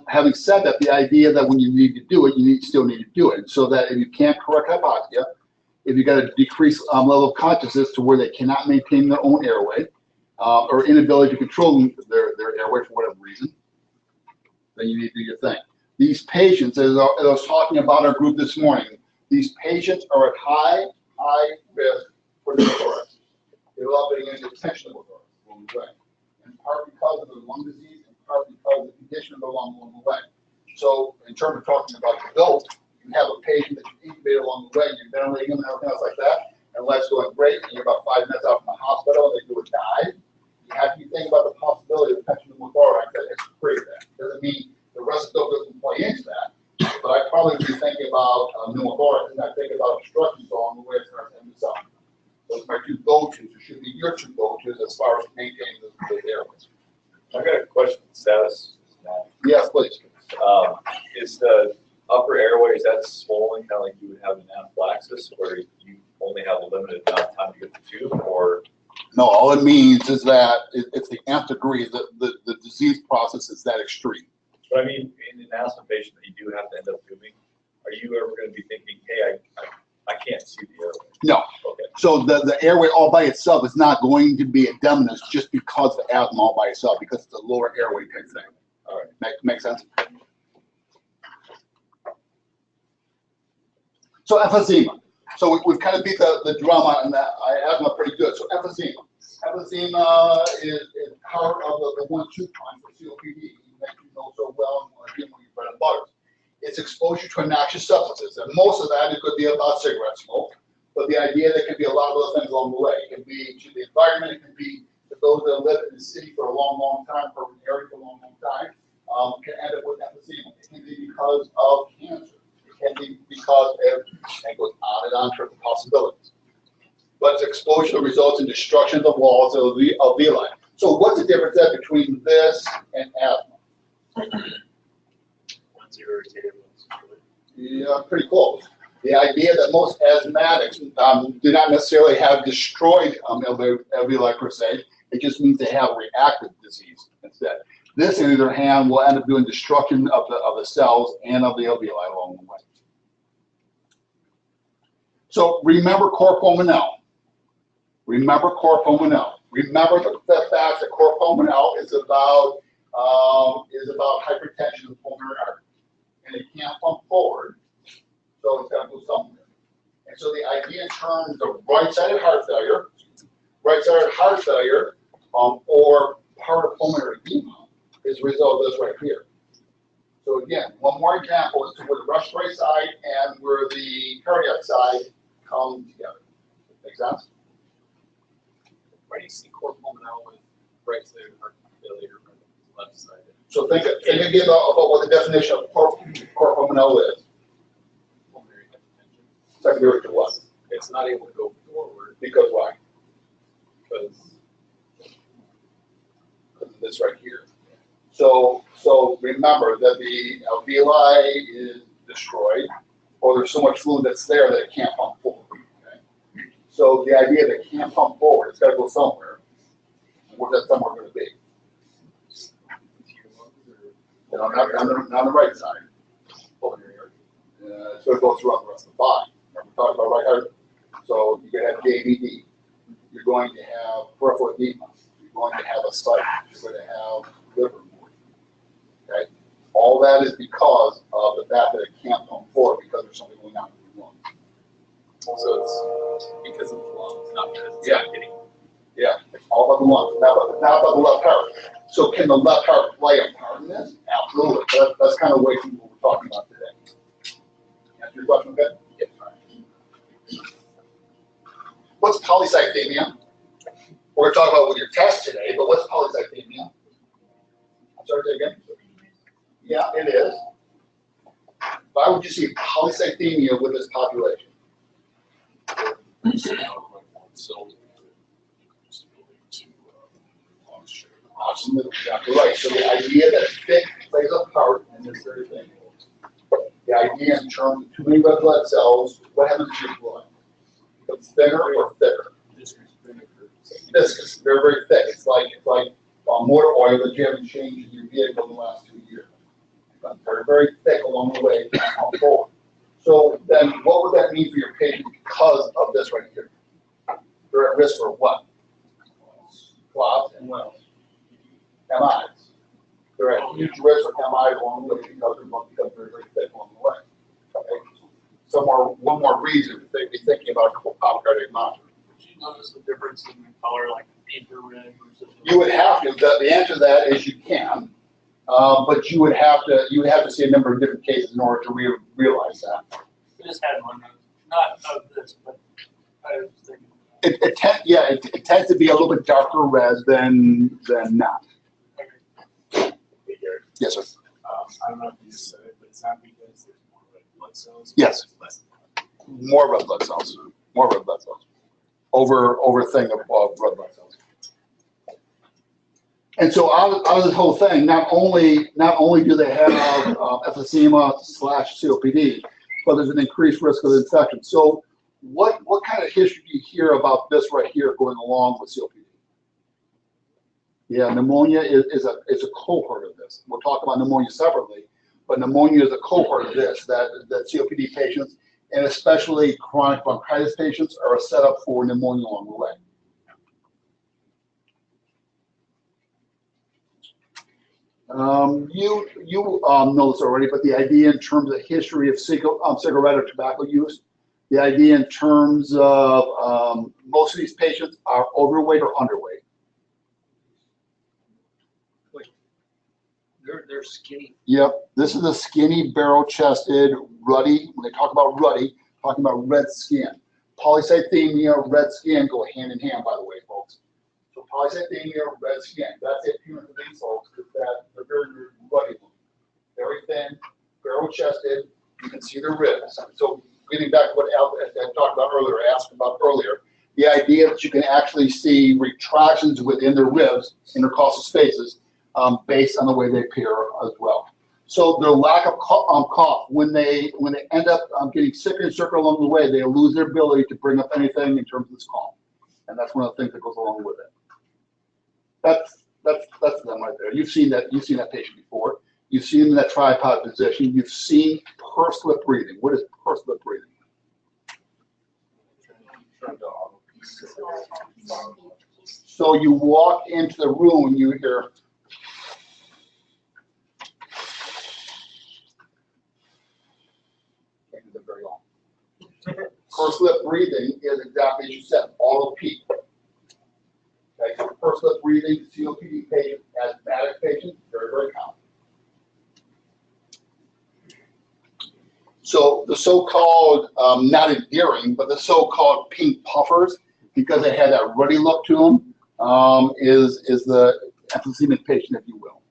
having said that, the idea that when you need to do it, still need to do it. So that if you can't correct hypoxia, if you got a decreased level of consciousness to where they cannot maintain their own airway, or inability to control their airway for whatever reason, then you need to do your thing. These patients, as I was talking about our group this morning, these patients are at high risk for pneumothorax, developing an intentional pneumothorax, in part because of the lung disease, in part because of the condition of the lung along the way. So in terms of talking about the adult, you have a patient that you intubate along the way, you're ventilating them and everything else like that, and life's going great, and you're about 5 minutes out from the hospital, and they do a dive. You have to think about the possibility of catching pneumothorax that it's pretty bad. Doesn't mean the rest of it doesn't play into that, but I'd probably be thinking about pneumothorax and not thinking about obstructions along the way as far as the sun. Those are my two go-tos. It should be your two go-tos as far as maintaining the airways. I've got a question. Status. Yes, please. Is the upper airway, is that swollen, kind of like you would have an anaphylaxis, where you only have a limited amount of time to get the tube, or? No, all it means is that it's the nth degree. The disease process is that extreme. But I mean, in an asthma patient that you do have to end up tubing, are you ever going to be thinking, hey, I can't see the airway? No. Okay. So the airway all by itself is not going to be edematous just because of the asthma all by itself, because it's a lower airway type thing. All right. Make sense? So emphysema. So we've kind of beat the drum on that. Asthma pretty good. So emphysema. Emphysema is part of the 1-2 punch for COPD. That you know so well when you bread and butter. It's exposure to noxious substances, and most of that it could be about cigarette smoke. But the idea that can be a lot of other things along the way. It can be to the environment. It can be to those that live in the city for a long time, for an area for a long time, can end up with emphysema. It can be because of cancer. It can be because of, and it goes on and on for the possibilities. But it's exposure results in destruction of the walls of the alveoli. So what's the difference then between this and asthma? One's irritated, one's good. Yeah, pretty close. The idea that most asthmatics do not necessarily have destroyed alveoli per se, it just means they have reactive disease instead. This, on the other hand, will end up doing destruction of the cells and of the alveoli along the way. So remember cor pulmonale. Remember cor pulmonale. Remember the fact that cor pulmonale is about hypertension of the pulmonary artery, and it can't pump forward, so it's got to go somewhere. And so the idea in terms of right-sided heart failure, or part of pulmonary edema is a result of this right here. So again, one more example as to where the respiratory side and where the cardiac side come together. Make sense? Why do you see cor pulmonale with right-sided heart failure on the left side? So think again about what the definition of cor pulmonale is. Pulmonary hypertension. Secondary to what? It's not able to go forward Because why? because Because of this right here. So remember that the alveoli is destroyed, or there's so much fluid that's there that it can't pump forward. Okay? So the idea that it can't pump forward, it's got to go somewhere. Where's that somewhere going to be? On the right side. pulmonary artery. It's going to go throughout the rest of the body. Remember, we talked about right heart. So you're going to have JVD. You're going to have peripheral edema. You're going to have a site. You're going to have liver injury. Okay? All that is because of the fact that it can't come forward because there's something going on in the lung. So it's because of the lungs, not because it's Yeah. not getting. Yeah, it's all about the lungs, not about the left heart. So can the left heart play a part in this? Absolutely. That's kind of what we're talking about today. Answer your question, okay? Yeah. What's polycythemia? We're talking about with your test today, but what's polycythemia? I'm sorry, say again? Yeah, it is. Why would you see polycythemia with this population? Awesome. Exactly right. So the idea that thick plays a part in this very thing. The idea in terms of too many red blood cells, what happens to your blood? It's thinner or thicker? Viscous, very, very thick. It's like motor oil that you haven't changed in your vehicle in the last 2 years. It's gotten very, very thick along the way to come forward. So then what would that mean for your patient because of this right here? They're at risk for what? Clots and what else? MIs. They're at huge risk for MIs along the way because they're very, very thick along the way. Okay? One more reason to be thinking about cardiac monitoring. Would you notice the difference in the color, like infrared versus? You would have to. The answer to that is you can, but you would have to see a number of different cases in order to realize that. I just had one, not of this, but I was thinking. It tends to be a little bit darker res than not. Hey, Gary. Yes, sir. I don't know if you just said it, but it's not because there's more red blood cells. Yes. It's less. More red blood cells. More red blood cells. Over thing of red blood cells. And so out of this whole thing, not only do they have emphysema/COPD, but there's an increased risk of infection. So what kind of history do you hear about this right here going along with COPD? Yeah, pneumonia is a cohort of this. We'll talk about pneumonia separately, but pneumonia is a cohort of this, that COPD patients, and especially chronic bronchitis patients, are set up for pneumonia along the way. You know this already, but the idea in terms of history of cigarette or tobacco use, the idea in terms of most of these patients are overweight or underweight. They're skinny. Yep, this is a skinny, barrel-chested, ruddy. When they talk about ruddy, talking about red skin. Polycythemia, red skin go hand in hand, by the way, folks. So polycythemia, red skin. That's it for these folks, because they're very, very ruddy, very thin, barrel-chested. You can see their ribs. So getting back to what Al talked about earlier, asked about earlier, the idea that you can actually see retractions within their ribs, intercostal spaces, based on the way they appear as well. So their lack of cough, when they end up getting sicker and sicker along the way, they lose their ability to bring up anything in terms of this cough, and that's one of the things that goes along with it. That's them right there. You've seen that patient before. You've seen that tripod position. You've seen pursed lip breathing. What is pursed lip breathing? So you walk into the room and you hear. Very long. Pursed lip breathing is exactly as you said, auto peak. Okay, so pursed lip breathing, COPD patient, asthmatic patient, very, very common. So the so-called, not endearing, but the so-called pink puffers, because they had that ruddy look to them, is the emphysemic patient, if you will.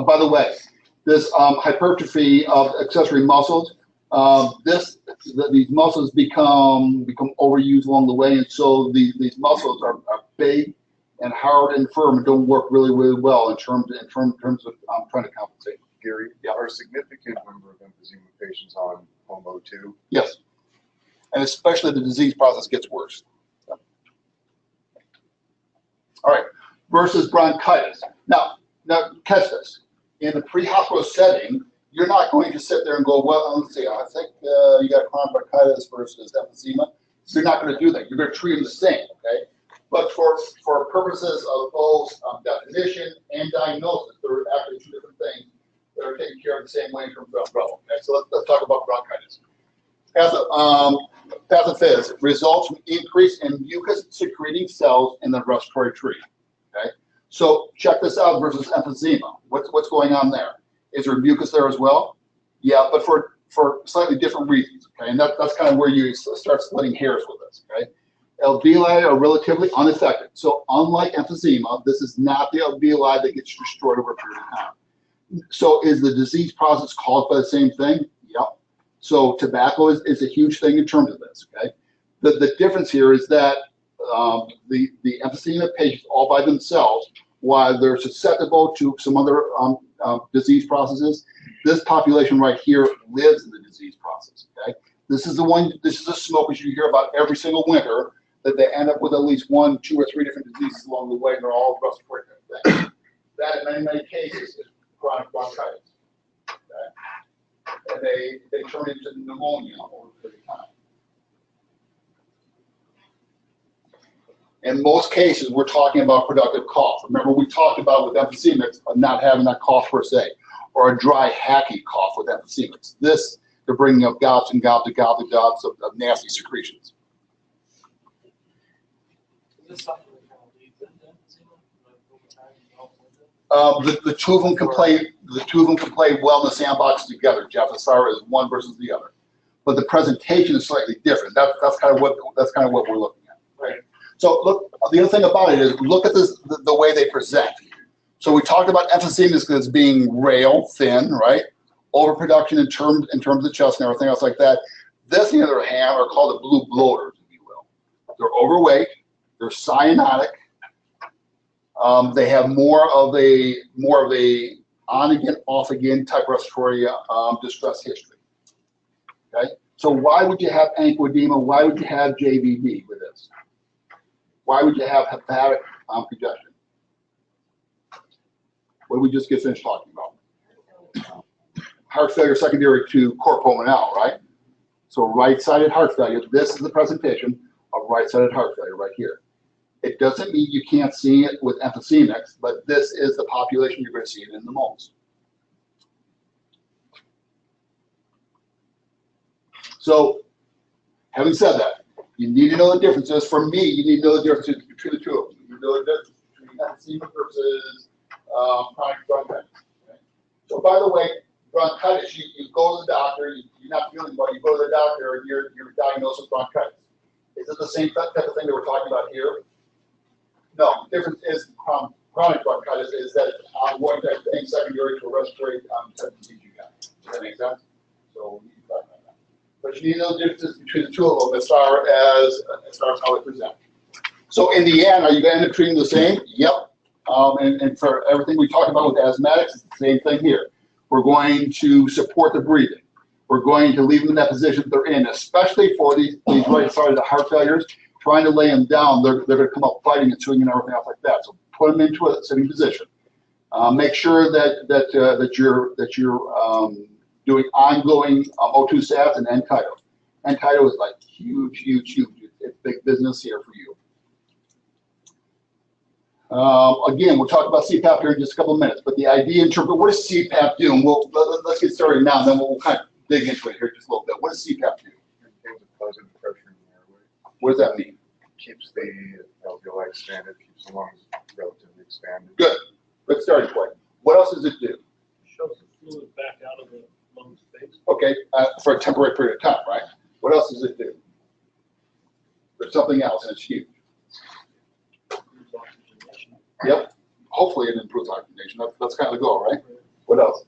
By the way, this hypertrophy of accessory muscles, these muscles become overused along the way, and so these muscles are big and hard and firm and don't work really, really well in terms of trying to compensate. Gary, are a significant number of emphysema patients on HOMO too? Yes, and especially the disease process gets worse. All right, versus bronchitis. Now catch this. In the pre-hospital setting, you're not going to sit there and go, well, let's see, I think you got chronic bronchitis versus emphysema. So you're not going to do that. You're going to treat them the same, okay? But for purposes of both definition and diagnosis, they're actually two different things that are taken care of the same way in terms of umbrella. Okay, so let's talk about bronchitis. Pathophys results from increase in mucus-secreting cells in the respiratory tree. Okay. So check this out versus emphysema. What's going on there? Is there mucus there as well? Yeah, but for slightly different reasons. Okay, and that's kind of where you start splitting hairs with this. Okay, alveoli are relatively unaffected. So unlike emphysema, this is not the alveoli that gets destroyed over a period of time. So is the disease process caused by the same thing? Yep. So tobacco is a huge thing in terms of this. Okay, the difference here is that the emphysema patients all by themselves, while they're susceptible to some other disease processes, this population right here lives in the disease process. Okay, this is the smoke as you hear about every single winter that they end up with at least 1, 2, or 3 different diseases along the way, and they're all respiratory things. That, in many, many cases, is chronic bronchitis. Okay? And they turn into pneumonia over a period of time. In most cases, we're talking about productive cough. Remember, we talked about with emphysemics not having that cough per se, or a dry, hacky cough with emphysemics. This, they're bringing up gobs and gobs and gobs and gobs of nasty secretions. Is this something that kind of leads into emphysema, like over time and all with it? The two of them can play well in the sandbox together, Jeff, as far as one versus the other. But the presentation is slightly different. That's kind of what we're looking at. Right? So look, the other thing about it is look at this the way they present. So we talked about emphysemas as being rail, thin, right? Overproduction in terms of the chest and everything else like that. This, on the other hand, are called the blue bloaters, if you will. They're overweight. They're cyanotic. They have more of a on again, off again type respiratory distress history. Okay. So why would you have angioedema? Why would you have JVD with this? Why would you have hepatic congestion? What did we just get finished talking about? Heart failure secondary to cor pulmonale, right? So right-sided heart failure. This is the presentation of right-sided heart failure right here. It doesn't mean you can't see it with emphysemics, but this is the population you're going to see it in the most. So, having said that, you need to know the differences. For me, you need to know the differences between the two of them. You need to know the difference between emphysema versus chronic bronchitis. Okay? So, by the way, bronchitis, you go to the doctor, you're not feeling well, you go to the doctor, and you're diagnosed with bronchitis. Is it the same type of thing that we're talking about here? No, the difference is chronic bronchitis is that ongoing type thing secondary to a respiratory type disease you got. Does that make sense? So we need to talk about that. But you need to know the differences between the two of them as far as how they present. So in the end, are you going to end up treating the same? Yep. And for everything we talked about with asthmatics, it's the same thing here. We're going to support the breathing. We're going to leave them in that position they're in, especially for these right-sided heart failures. Trying to lay them down, they're going to come up fighting and swinging and everything else like that. So put them into a sitting position. Make sure that you're doing ongoing O2 sats and N-Kito. N-Kito is like huge. It's big business here for you. Again, we'll talk about CPAP here in just a couple of minutes, but the idea in terms of what does CPAP do, and let's get started now, and then we'll kind of dig into it here just a little bit. What does CPAP do? Maintains a positive pressure in the airway. What does that mean? Keeps the alveoli expanded, keeps the lungs relatively expanded. Good. Good starting point. What else does it do? Shoves the fluid back out of the lung space. Okay, for a temporary period of time, right? What else does it do? There's something else, and it's huge. Yep. Hopefully it improves oxygenation. That's kind of the goal, right? What else?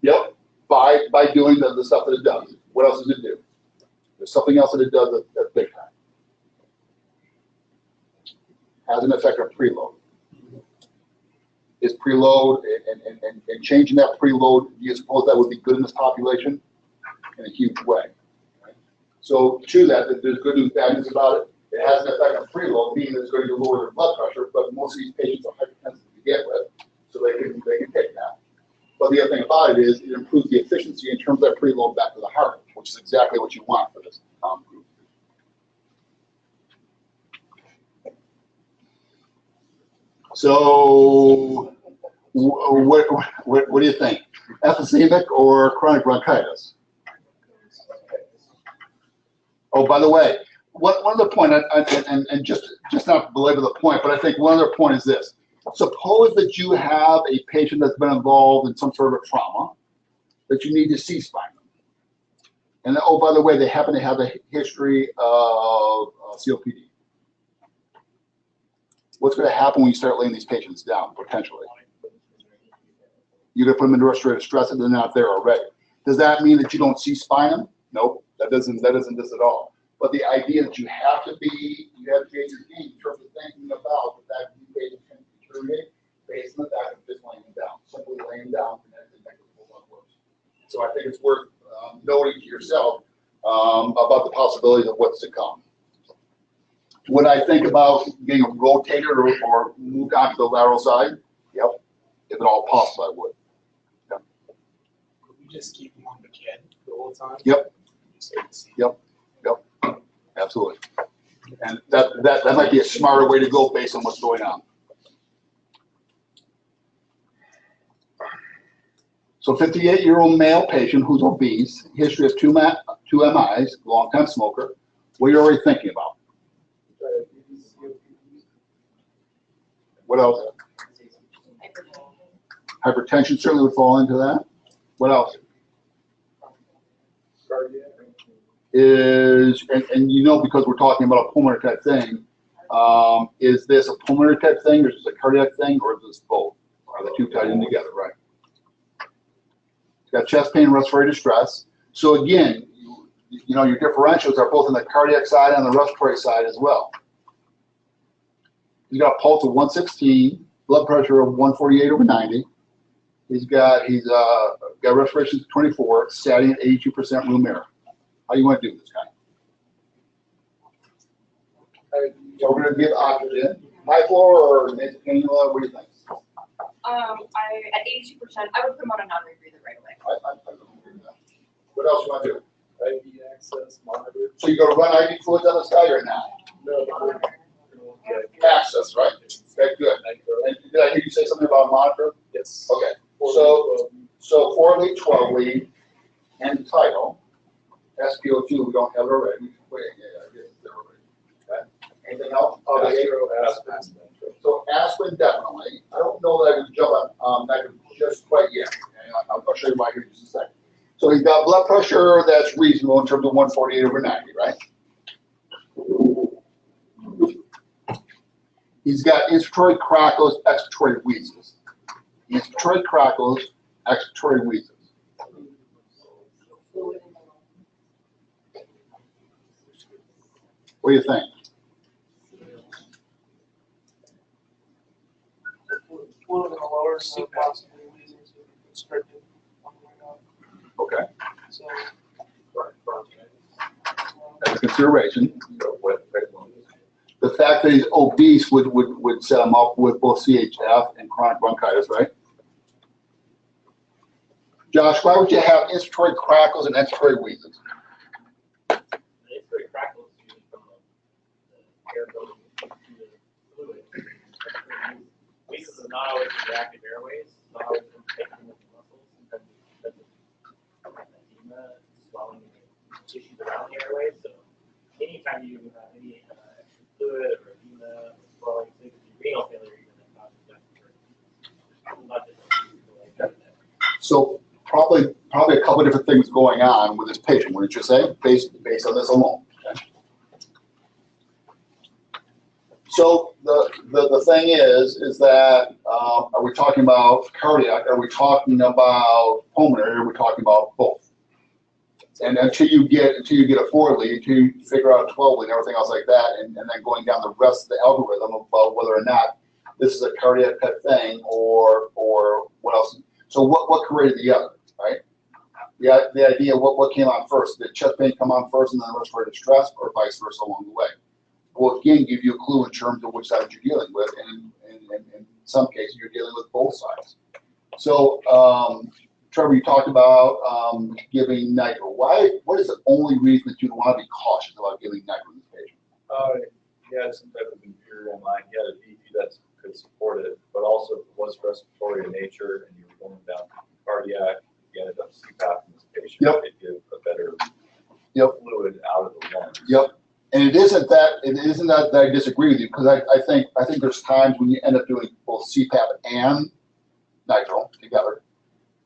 Yep. By doing the stuff that it does. What else does it do? There's something else that it does that's big time. Has an effect on preload. Is preload and changing that preload, do you suppose that would be good in this population? In a huge way. Right? So to that, there's good news, bad news about it. It has an effect on preload, meaning it's going to lower their blood pressure, but most of these patients are hypertensive to begin with, so they can take that. But the other thing about it is it improves the efficiency in terms of that preload back to the heart, which is exactly what you want for this group. So, what do you think? Emphysemic or chronic bronchitis? Oh, by the way, one other point, and just not belabor the point, but I think one other point is this. Suppose that you have a patient that's been involved in some sort of a trauma that you need to C-spine them. And oh, by the way, they happen to have a history of COPD. What's going to happen when you start laying these patients down, potentially? You're going to put them into respiratory distress and they're not there already. Does that mean that you don't C-spine them? Nope, that isn't this at all. But the idea that you have to be at your game in terms of thinking about that you patient can deteriorate based on the fact of just laying them down. Simply laying down can actually make it a whole lot worse. So I think it's worth noting to yourself about the possibilities of what's to come. Would I think about getting rotated or moved onto the lateral side? Yep. If at all possible, I would. Could we just keep him on the kid the whole time? Yep. Yep. Absolutely. And that might be a smarter way to go based on what's going on. So 58-year-old male patient who's obese, history of two MIs, long-time smoker. What are you already thinking about? What else? Hypertension certainly would fall into that. What else? Is, and you know, because we're talking about a pulmonary type thing, is this a pulmonary type thing, or is this a cardiac thing, or is this both? Are the two tied in together, right? It's got chest pain, respiratory distress. So again, you know, your differentials are both on the cardiac side and the respiratory side as well. He's got a pulse of 116, blood pressure of 148/90. He's got respiration of 24, statin at 82% room air. How do you want to do this guy? So we're going to give oxygen, high floor or nasal cannula. What do you think? At 82%, I would put him on a non-rebreather right away. I don't agree with that. What else you want to do? IV access, monitor. So you go to run IV fluids on this guy or not? No, Access, right? Okay, good. And did I hear you say something about a monitor? yes. Okay. So 4-lead, 12-lead, and title. SpO2, we don't have it already. Wait, yeah, I guess it's there already. Okay. Anything else? So aspirin, definitely. I don't know that I can jump on that just quite yet. Okay? I'll show you why here in just a second. So he's got blood pressure that's reasonable in terms of 148/90, right? He's got inspiratory crackles, expiratory wheezes. Inspiratory crackles, expiratory wheezes. What do you think? Fluid in the lower, so possibly wheezing, so constricted on the way up. Okay. So, As a consideration. The fact that he's obese would set him up with both CHF and chronic bronchitis, right? Josh, why would you have inspiratory crackles and expiratory wheezes? Inspiratory crackles usually from the air going to the fluid. Wheezes is not always in the active airways, not always taken with the muscles, sometimes because of edema, swelling in the tissues around the airways. So anytime you have any fluid or edema, swelling, so it could be renal failure even that causes respiratory. Not just like that. So probably a couple of different things going on with this patient, wouldn't you say, based on this alone? Okay. So the thing is that are we talking about cardiac? Are we talking about pulmonary? Are we talking about both? And until you get a 4-lead, until you figure out a 12-lead and everything else like that, and then going down the rest of the algorithm about whether or not this is a cardiac type thing or what else. So what created the other, right? The idea, what came on first? Did chest pain come on first and then respiratory distress, or vice versa along the way? Well, again, give you a clue in terms of which side you're dealing with, and in some cases you're dealing with both sides. So, Trevor, you talked about giving nitro. What is the only reason that you want to be cautious about giving nitro in this patient? He had some type of imperial line. He had a BP that could support it, but also if it was respiratory in nature and you were going down cardiac, you ended up CPAP in this patient. Yep. It give a better fluid out of the lungs. Yep. And it isn't that I disagree with you, because I think there's times when you end up doing both CPAP and nitro together.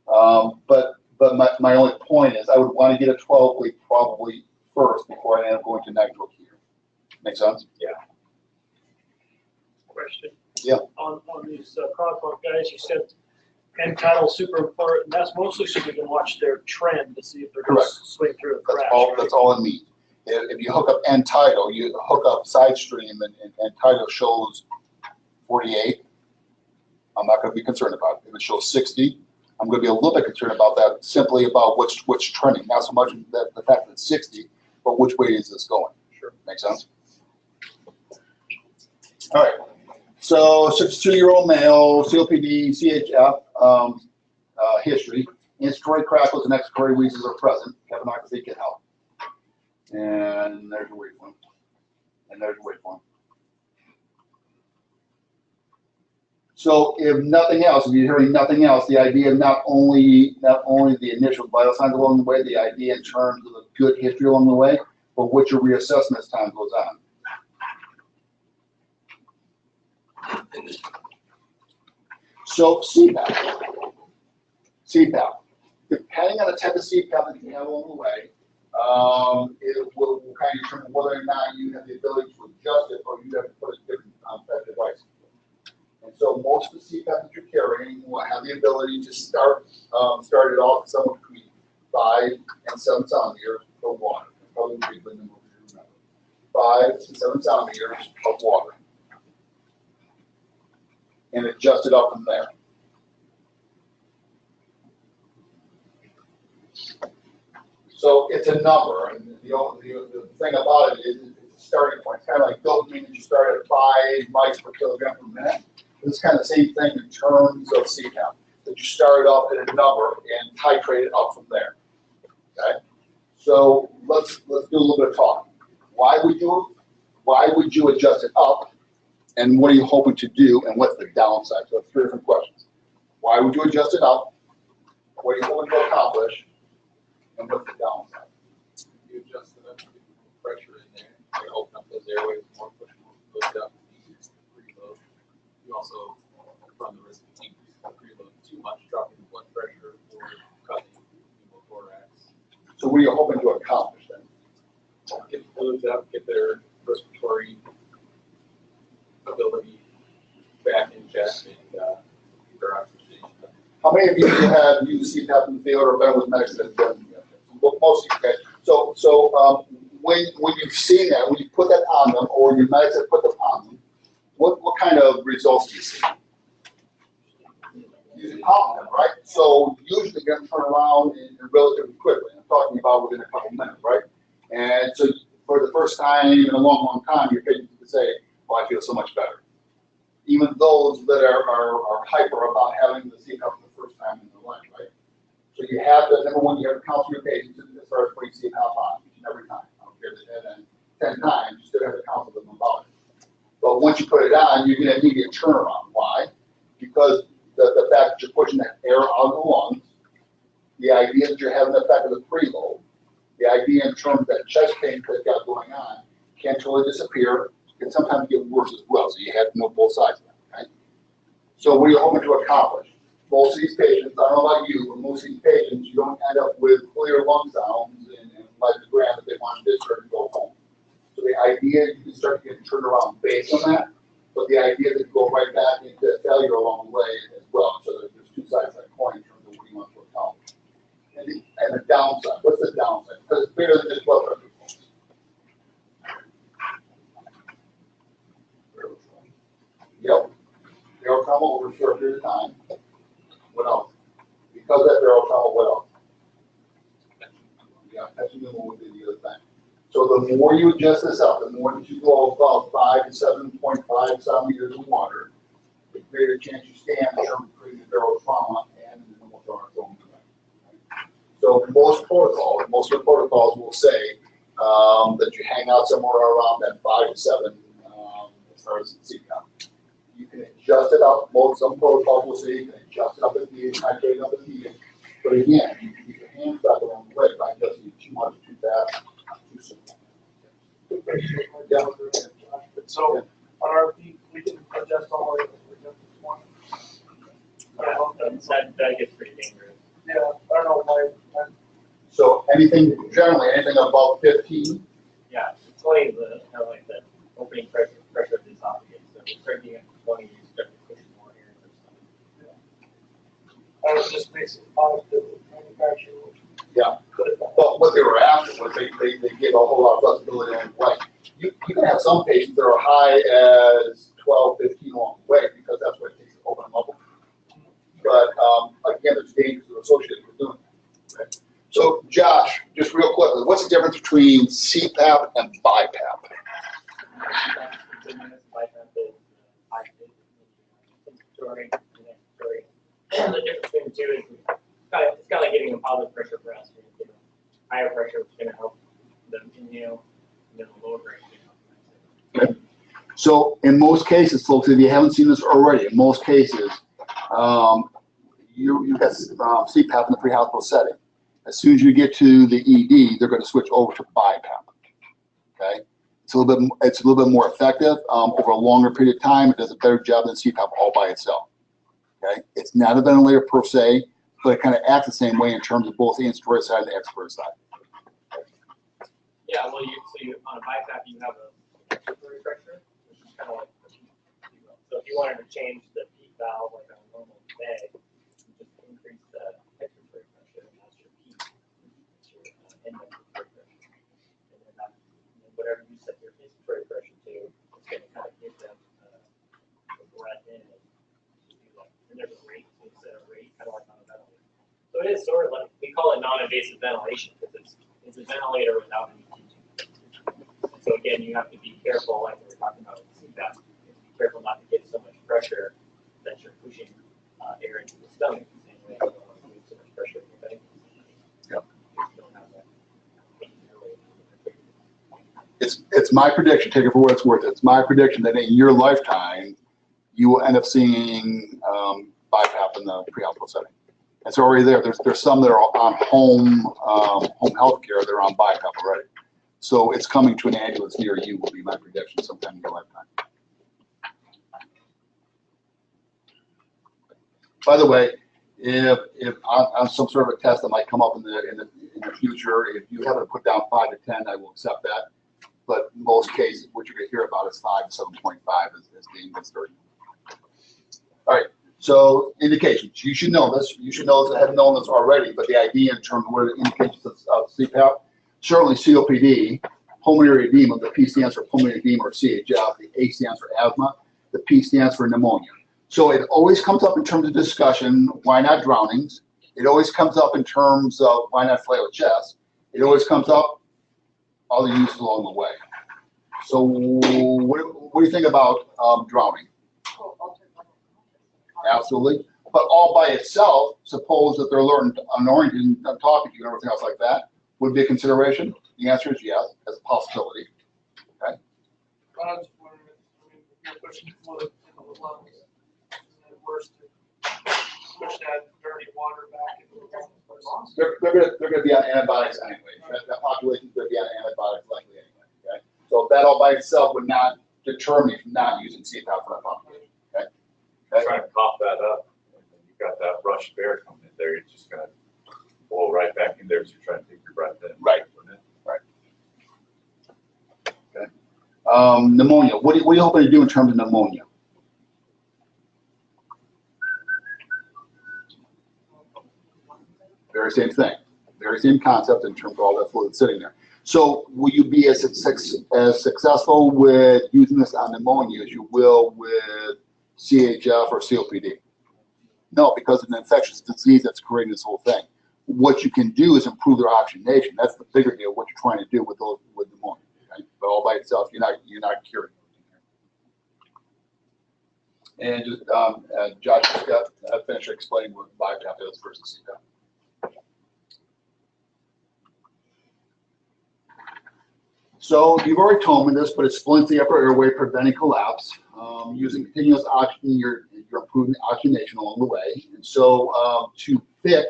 But my only point is I would want to get a 12-lead probably first before I end up going to nitro here. Make sense? Yeah. Question. Yeah. On these chronic bronchitis, you said end tidal super important. That's mostly so we can watch their trend to see if they're going to swing through a crash. That's all it means. If you hook up end tidal, you hook up side stream, and tidal shows 48. I'm not going to be concerned about it. If it shows 60, I'm going to be a little bit concerned about that, simply about what's trending, not so much that the fact that it's 60, but which way is this going? Sure. Make sense? All right. So 62-year-old male, COPD, CHF, history. Inspiratory crackles and expiratory wheezes are present. Capnography can help. And there's your waveform. And there's your waveform. So if nothing else, if you're hearing nothing else, the idea of not only the initial vital signs along the way, the idea in terms of a good history along the way, but what your reassessment as time goes on. So CPAP. Depending on the type of CPAP that you have along the way, it will kind of determine whether or not you have the ability to adjust it or you have to put a different device. And so most of the CPAP that you're carrying will have the ability to start it off somewhere between 5 and 7 centimeters of water. Probably the number you remember. 5 to 7 centimeters of water. And adjust it up from there. So it's a number, and the thing about it is it's a starting point. It's kind of like dopamine that you start at 5 mics per kilogram per minute. It's kind of the same thing in terms of CPAP, that you start off at a number and titrate it up from there. Okay? So let's do a little bit of talking. Why would you adjust it up, and what are you hoping to do, and what's the downside? So that's 3 different questions. Why would you adjust it up? What are you hoping to accomplish? And what's the downside? You adjust it up to get more pressure in there. You open up those airways more, push more fluid up, decrease the preload. You also run the risk of increasing the preload too much, dropping the blood pressure or cutting pneumothorax. So what are you hoping to accomplish then? Get the fluids up, get their respiratory ability back in check, and keep their oxygenation up. How many of you have used CPAP in the field or been with medics that have done it? Most of you guys. So when you've seen that, when you put that on them, or your medics have put them on them, what kind of results do you see? Usually calm them, right? So usually you're going to turn around and relatively quickly. I'm talking about within a couple minutes, right? And so for the first time in a long, long time, your patient can say, "Oh, I feel so much better." Even those that are hyper about having the CPAP for the first time in their life, right? So you have to, number one, you have to counsel your patients as far as putting CPAP on each and every time. I don't care if they have it 10 times, you still have to counsel them about it. But once you put it on, you're going to need a turnaround. Why? Because the fact that you're pushing that air out of the lungs, the idea that you're having the effect of the preload, the idea in terms of that chest pain that they've got going on can't totally disappear, can sometimes get worse as well. So you have to know both sides of that, right? So what are you hoping to accomplish? Most of these patients, I don't know about you, but most of these patients, you don't end up with clear lung sounds and like the gram that they want to discharge and go home. So the idea you can start getting turned around based on that, but the idea that you go right back into failure along the way as well. So there's 2 sides of that coin in terms of what you want to accomplish. And the downside, what's the downside? Because it's bigger than just blood pressure. Yep. Barrel trauma over a short period of time. What else? Because of that barrel trauma, what else? Yeah, touching them would be the other thing. So the more you adjust this up, the more that you go above 5 to 7.5 centimeters of water, the greater chance you stand in terms of creating the barrel trauma and the pneumothorax going away. So most of the protocols will say that you hang out somewhere around that 5 to 7 as far as CPAP. You can adjust it up. Some protocols will say you can adjust it up as needed, titrate it up as needed. But again, you can keep your hands back along the way by adjusting it too much, too fast, too soon. Yeah. So on our feet, we can adjust all our one. That gets pretty dangerous. Yeah, I don't know why. So anything above 15. Yeah, 20 is kind of like the opening pressure of the esophagus. So we start getting up to 20, you start to push more air into the stomach. That just makes it positive with manufacturing. Yeah. But what they were after was they gave a whole lot of flexibility on the way. You can have some patients that are high as 12, 15 along the way because that's what it takes to open them up. But again, there's dangers associated with doing that. Okay? So, Josh, just real quickly, what's the difference between CPAP and BiPAP? And the difference between the two is it's kind of like getting a positive pressure for us. Higher pressure is going to help them inhale, and then the lower pressure is going to help them. Okay. So in most cases, folks, if you haven't seen this already, in most cases, you got CPAP in the pre-hospital setting. As soon as you get to the ED, they're going to switch over to BiPAP. Okay, it's a little bit more effective over a longer period of time. It does a better job than CPAP all by itself. Okay, it's not a ventilator per se, but it kind of acts the same way in terms of both the inspiratory side and the expiratory side. Yeah, well, so on a BiPAP you have a expiratory pressure, which is kind of like the peak. So if you wanted to change the peak valve like on a normal day, you just increase the expiratory pressure, and that's your peak. It's your end expiratory pressure. And then whatever you set your inspiratory pressure to, it's going to kind of give them the breath in. And there's a rate, so you set a rate, kind of like on a ventilator. So it is sort of like, we call it non-invasive ventilation because it's a ventilator without any teaching. So again, you have to be careful, like we were talking about with CPAP, you have to be careful not to get so much pressure that you're pushing air into the stomach. The same way you don't want to move so much pressure in your belly. Yep. You don't have that. It's my prediction, take it for what it's worth. It's my prediction that in your lifetime, you will end up seeing BiPAP in the pre-hospital setting. It's already there. There's some that are on home health care that are on BiPAP already. So it's coming to an ambulance near you will be my prediction sometime in your lifetime. By the way, if on some sort of a test that might come up in the future, if you happen to put down 5 to 10, I will accept that. But in most cases, what you're going to hear about is 5 to 7.5 as being considered. All right, so indications. You should know this. You should know this. I have known this already, but the idea in terms of what are the indications of CPAP, certainly COPD, pulmonary edema. The P stands for pulmonary edema or CHF. The A stands for asthma. The P stands for pneumonia. So it always comes up in terms of discussion, why not drownings? It always comes up in terms of why not flail chest? It always comes up other uses along the way. So what do you think about drowning? Absolutely. But all by itself, suppose that they're unoriented and talking to you and everything else like that, would be a consideration? The answer is yes, as a possibility. Okay. I was wondering, if you're pushing fluid in the lungs, is it worse to push that dirty water back into the lungs? They're going to be on antibiotics anyway. That population is going to be on antibiotics likely anyway. Okay. So that all by itself would not deter me from not using CPAP for that population. Okay. Okay. Try and cough that up. And you've got that rush of air coming in there. You're just going to blow right back in there as you're trying to take your breath in. Right. Right. Okay. Pneumonia. What are you hoping to do in terms of pneumonia? Very same thing. Very same concept in terms of all that fluid sitting there. So will you be as successful with using this on pneumonia as you will with CHF or COPD? No, because it's an infectious disease that's creating this whole thing. What you can do is improve their oxygenation. That's the bigger deal, what you're trying to do with pneumonia. Okay? But all by itself, you're not curing. And just Josh just got finished explaining what BiPAP is versus CPAP. So you've already told me this, but it splints the upper airway, preventing collapse. Using continuous oxygen, you're improving the oxygenation along the way. And so to thick,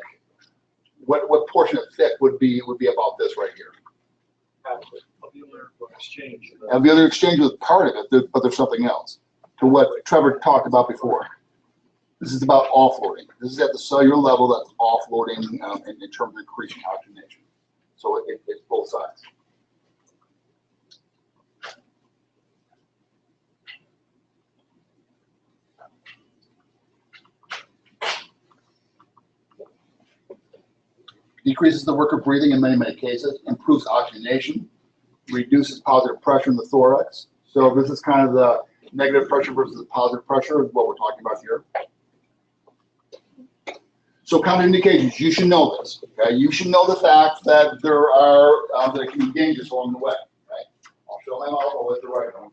what portion of thick would be about this right here? Alveolar exchange. Alveolar exchange was part of it, but there's something else. To what Trevor talked about before. This is about offloading. This is at the cellular level that's offloading in terms of increasing oxygenation. So it's both sides. Decreases the work of breathing in many cases, improves oxygenation, reduces positive pressure in the thorax. So this is kind of the negative pressure versus the positive pressure is what we're talking about here. So contraindications, you should know this. Okay, you should know the fact that there are that it can be dangerous along the way. Right? I'll show my model with the right one.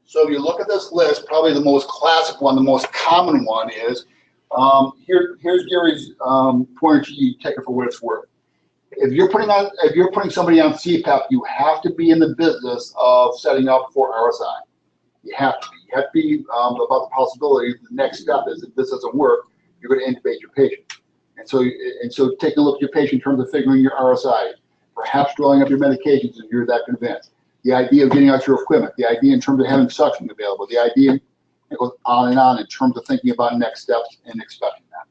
So if you look at this list, probably the most classic one, the most common one is, here's Gary's point. You take it for what it's worth. If you're putting somebody on CPAP, you have to be in the business of setting up for RSI. You have to be. You have to be about the possibility. The next step is if this doesn't work, you're going to intubate your patient. And so taking a look at your patient in terms of figuring your RSI, perhaps drawing up your medications if you're that convinced. The idea of getting out your equipment, the idea in terms of having suction available, the idea, it goes on and on in terms of thinking about next steps and expecting that.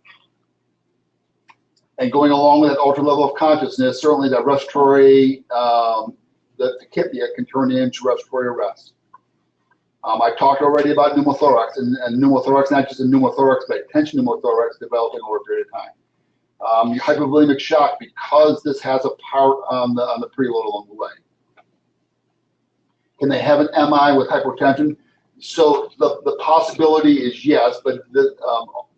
And going along with that ultra level of consciousness, certainly that respiratory, the tachypnea can turn into respiratory arrest. I talked already about pneumothorax, and pneumothorax, not just a pneumothorax, but tension pneumothorax developing over a period of time. Your hypovolemic shock, because this has a part on the preload along the way. Can they have an MI with hypotension? So the possibility is yes, but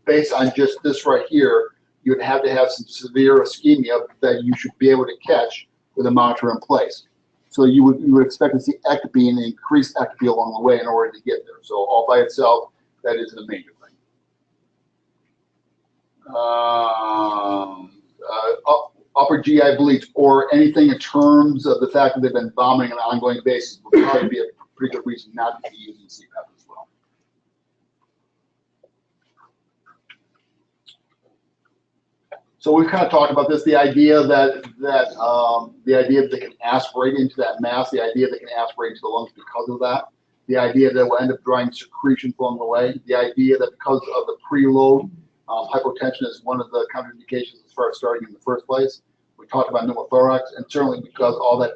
based on just this right here, you'd have to have some severe ischemia that you should be able to catch with a monitor in place. So you would expect to see ectopy and increased ectopy along the way in order to get there. So all by itself, that isn't a major thing. Upper GI bleeds or anything in terms of the fact that they've been vomiting on an ongoing basis would probably be a pretty good reason not to be using CPAP as well. So we've kind of talked about this, the idea that they can aspirate into that mass, the idea they can aspirate into the lungs because of that, the idea that we'll end up drawing secretions along the way, the idea that because of the preload, hypotension is one of the contraindications as far as starting in the first place. We talked about pneumothorax, and certainly because all that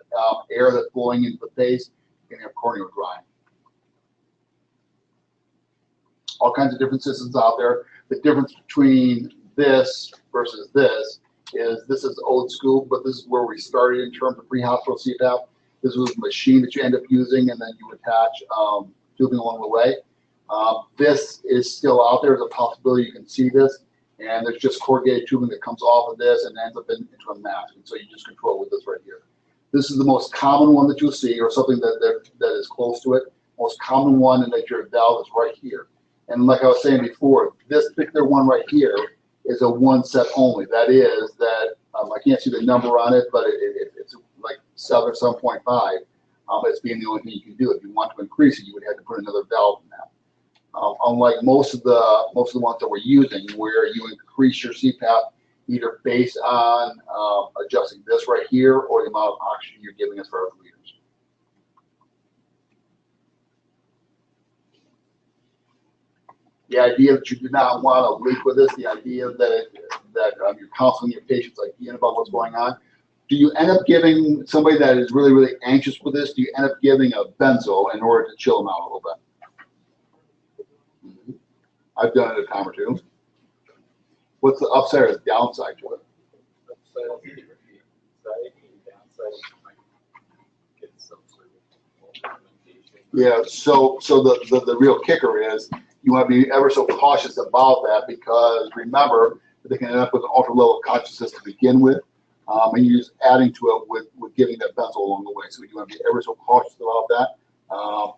air that's blowing into the face can have corneal drying. All kinds of different systems out there. The difference between this versus this is old school, but this is where we started in terms of pre-hospital CPAP. This was a machine that you end up using, and then you attach tubing along the way. This is still out there. There's a possibility you can see this, and there's just corrugated tubing that comes off of this and ends up into a mask, and so you just control with this right here. This is the most common one that you'll see, or something that is close to it. Most common one, and that your valve is right here. And like I was saying before, this particular one right here is a one set only. That is that I can't see the number on it, but it's like 7 or 7.5. It's being the only thing you can do. If you want to increase it, you would have to put another valve in that. Unlike most of the ones that we're using, where you increase your CPAP either based on adjusting this right here or the amount of oxygen you're giving as far as liters. The idea that you do not want to leak with this, the idea that you're counseling your patients again about what's going on. Do you end up giving somebody that is really, really anxious with this, do you end up giving a benzo in order to chill them out a little bit? Mm-hmm. I've done it a time or two. What's the upside or the downside to it? Yeah, so the real kicker is you want to be ever so cautious about that, because remember, they can end up with an ultra level of consciousness to begin with, and you're just adding to it with giving that benzo along the way. So you want to be ever so cautious about that,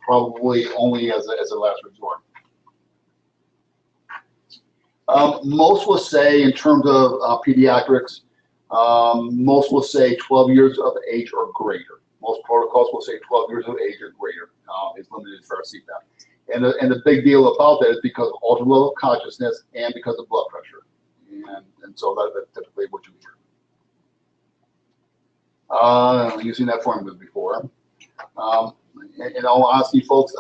probably only as a last resort. Most will say, in terms of pediatrics, most will say 12 years of age or greater. Most protocols will say 12 years of age or greater is limited for CPAP. And the big deal about that is because of ultra level consciousness and because of blood pressure. And so that's typically what you hear. You've seen that formula before. In all honesty, folks,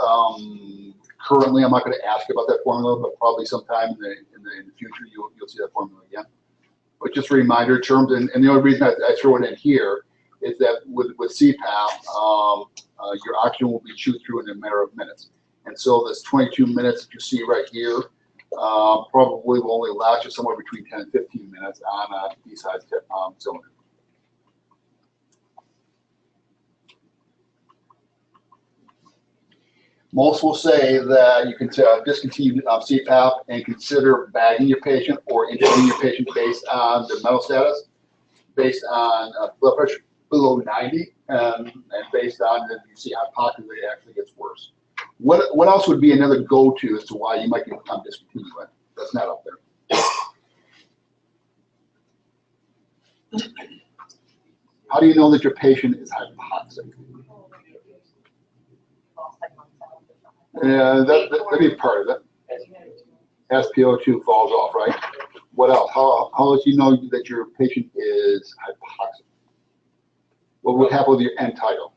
currently I'm not going to ask about that formula, but probably sometime in the future you'll see that formula again. But just a reminder, terms, and the only reason I throw it in here is that with CPAP, your oxygen will be chewed through in a matter of minutes. And so this 22 minutes that you see right here probably will only last you somewhere between 10 and 15 minutes on a D-size cylinder. Most will say that you can discontinue CPAP and consider bagging your patient or intubating your patient based on the mental status, based on blood pressure below 90, and based on that you see how popular it actually gets worse. What else would be another go-to as to why you might discontinue it? That's not up there. How do you know that your patient is hypoxic? Yeah, that'd be part of it. SpO2 falls off, right? What else? How else do you know that your patient is hypoxic? What would happen with your end tidal?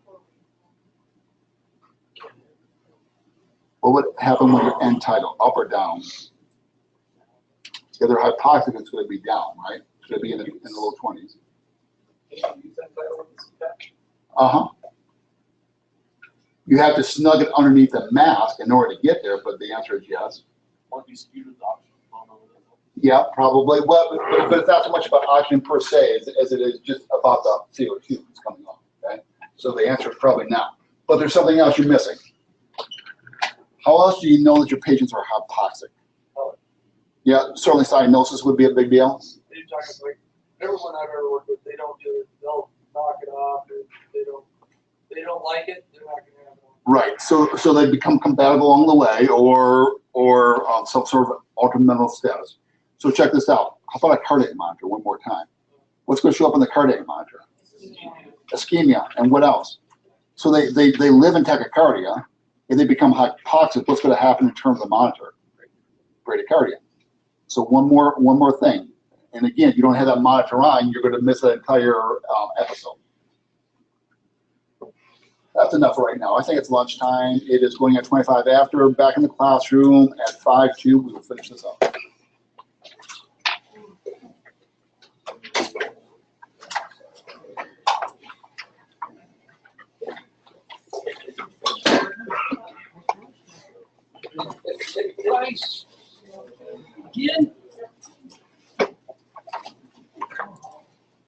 What would happen with your end tidal, up or down? If they're hypoxic, it's going to be down, right? It's going to be in the low 20s. Uh-huh. You have to snug it underneath the mask in order to get there, but the answer is yes. Yeah, probably. Well, but it's not so much about oxygen per se as it is just about the CO2 that's coming off. Okay, so the answer is probably not. But there's something else you're missing. How else do you know that your patients are hypoxic? Yeah, certainly cyanosis would be a big deal. You're talking like everyone I've ever worked with, they don't do it. They'll knock it off. They don't like it. They're not going to have it on. Right. So they become compatible along the way, or some sort of altered mental status. So check this out. How about a cardiac monitor one more time? What's going to show up on the cardiac monitor? Ischemia. And what else? So they live in tachycardia. If they become hypoxic, what's going to happen in terms of the monitor? Bradycardia. So one more thing. And again, you don't have that monitor on, you're going to miss that entire episode. That's enough right now. I think it's lunchtime. It is going at 25 after. Back in the classroom at 5:02. We will finish this up. Again.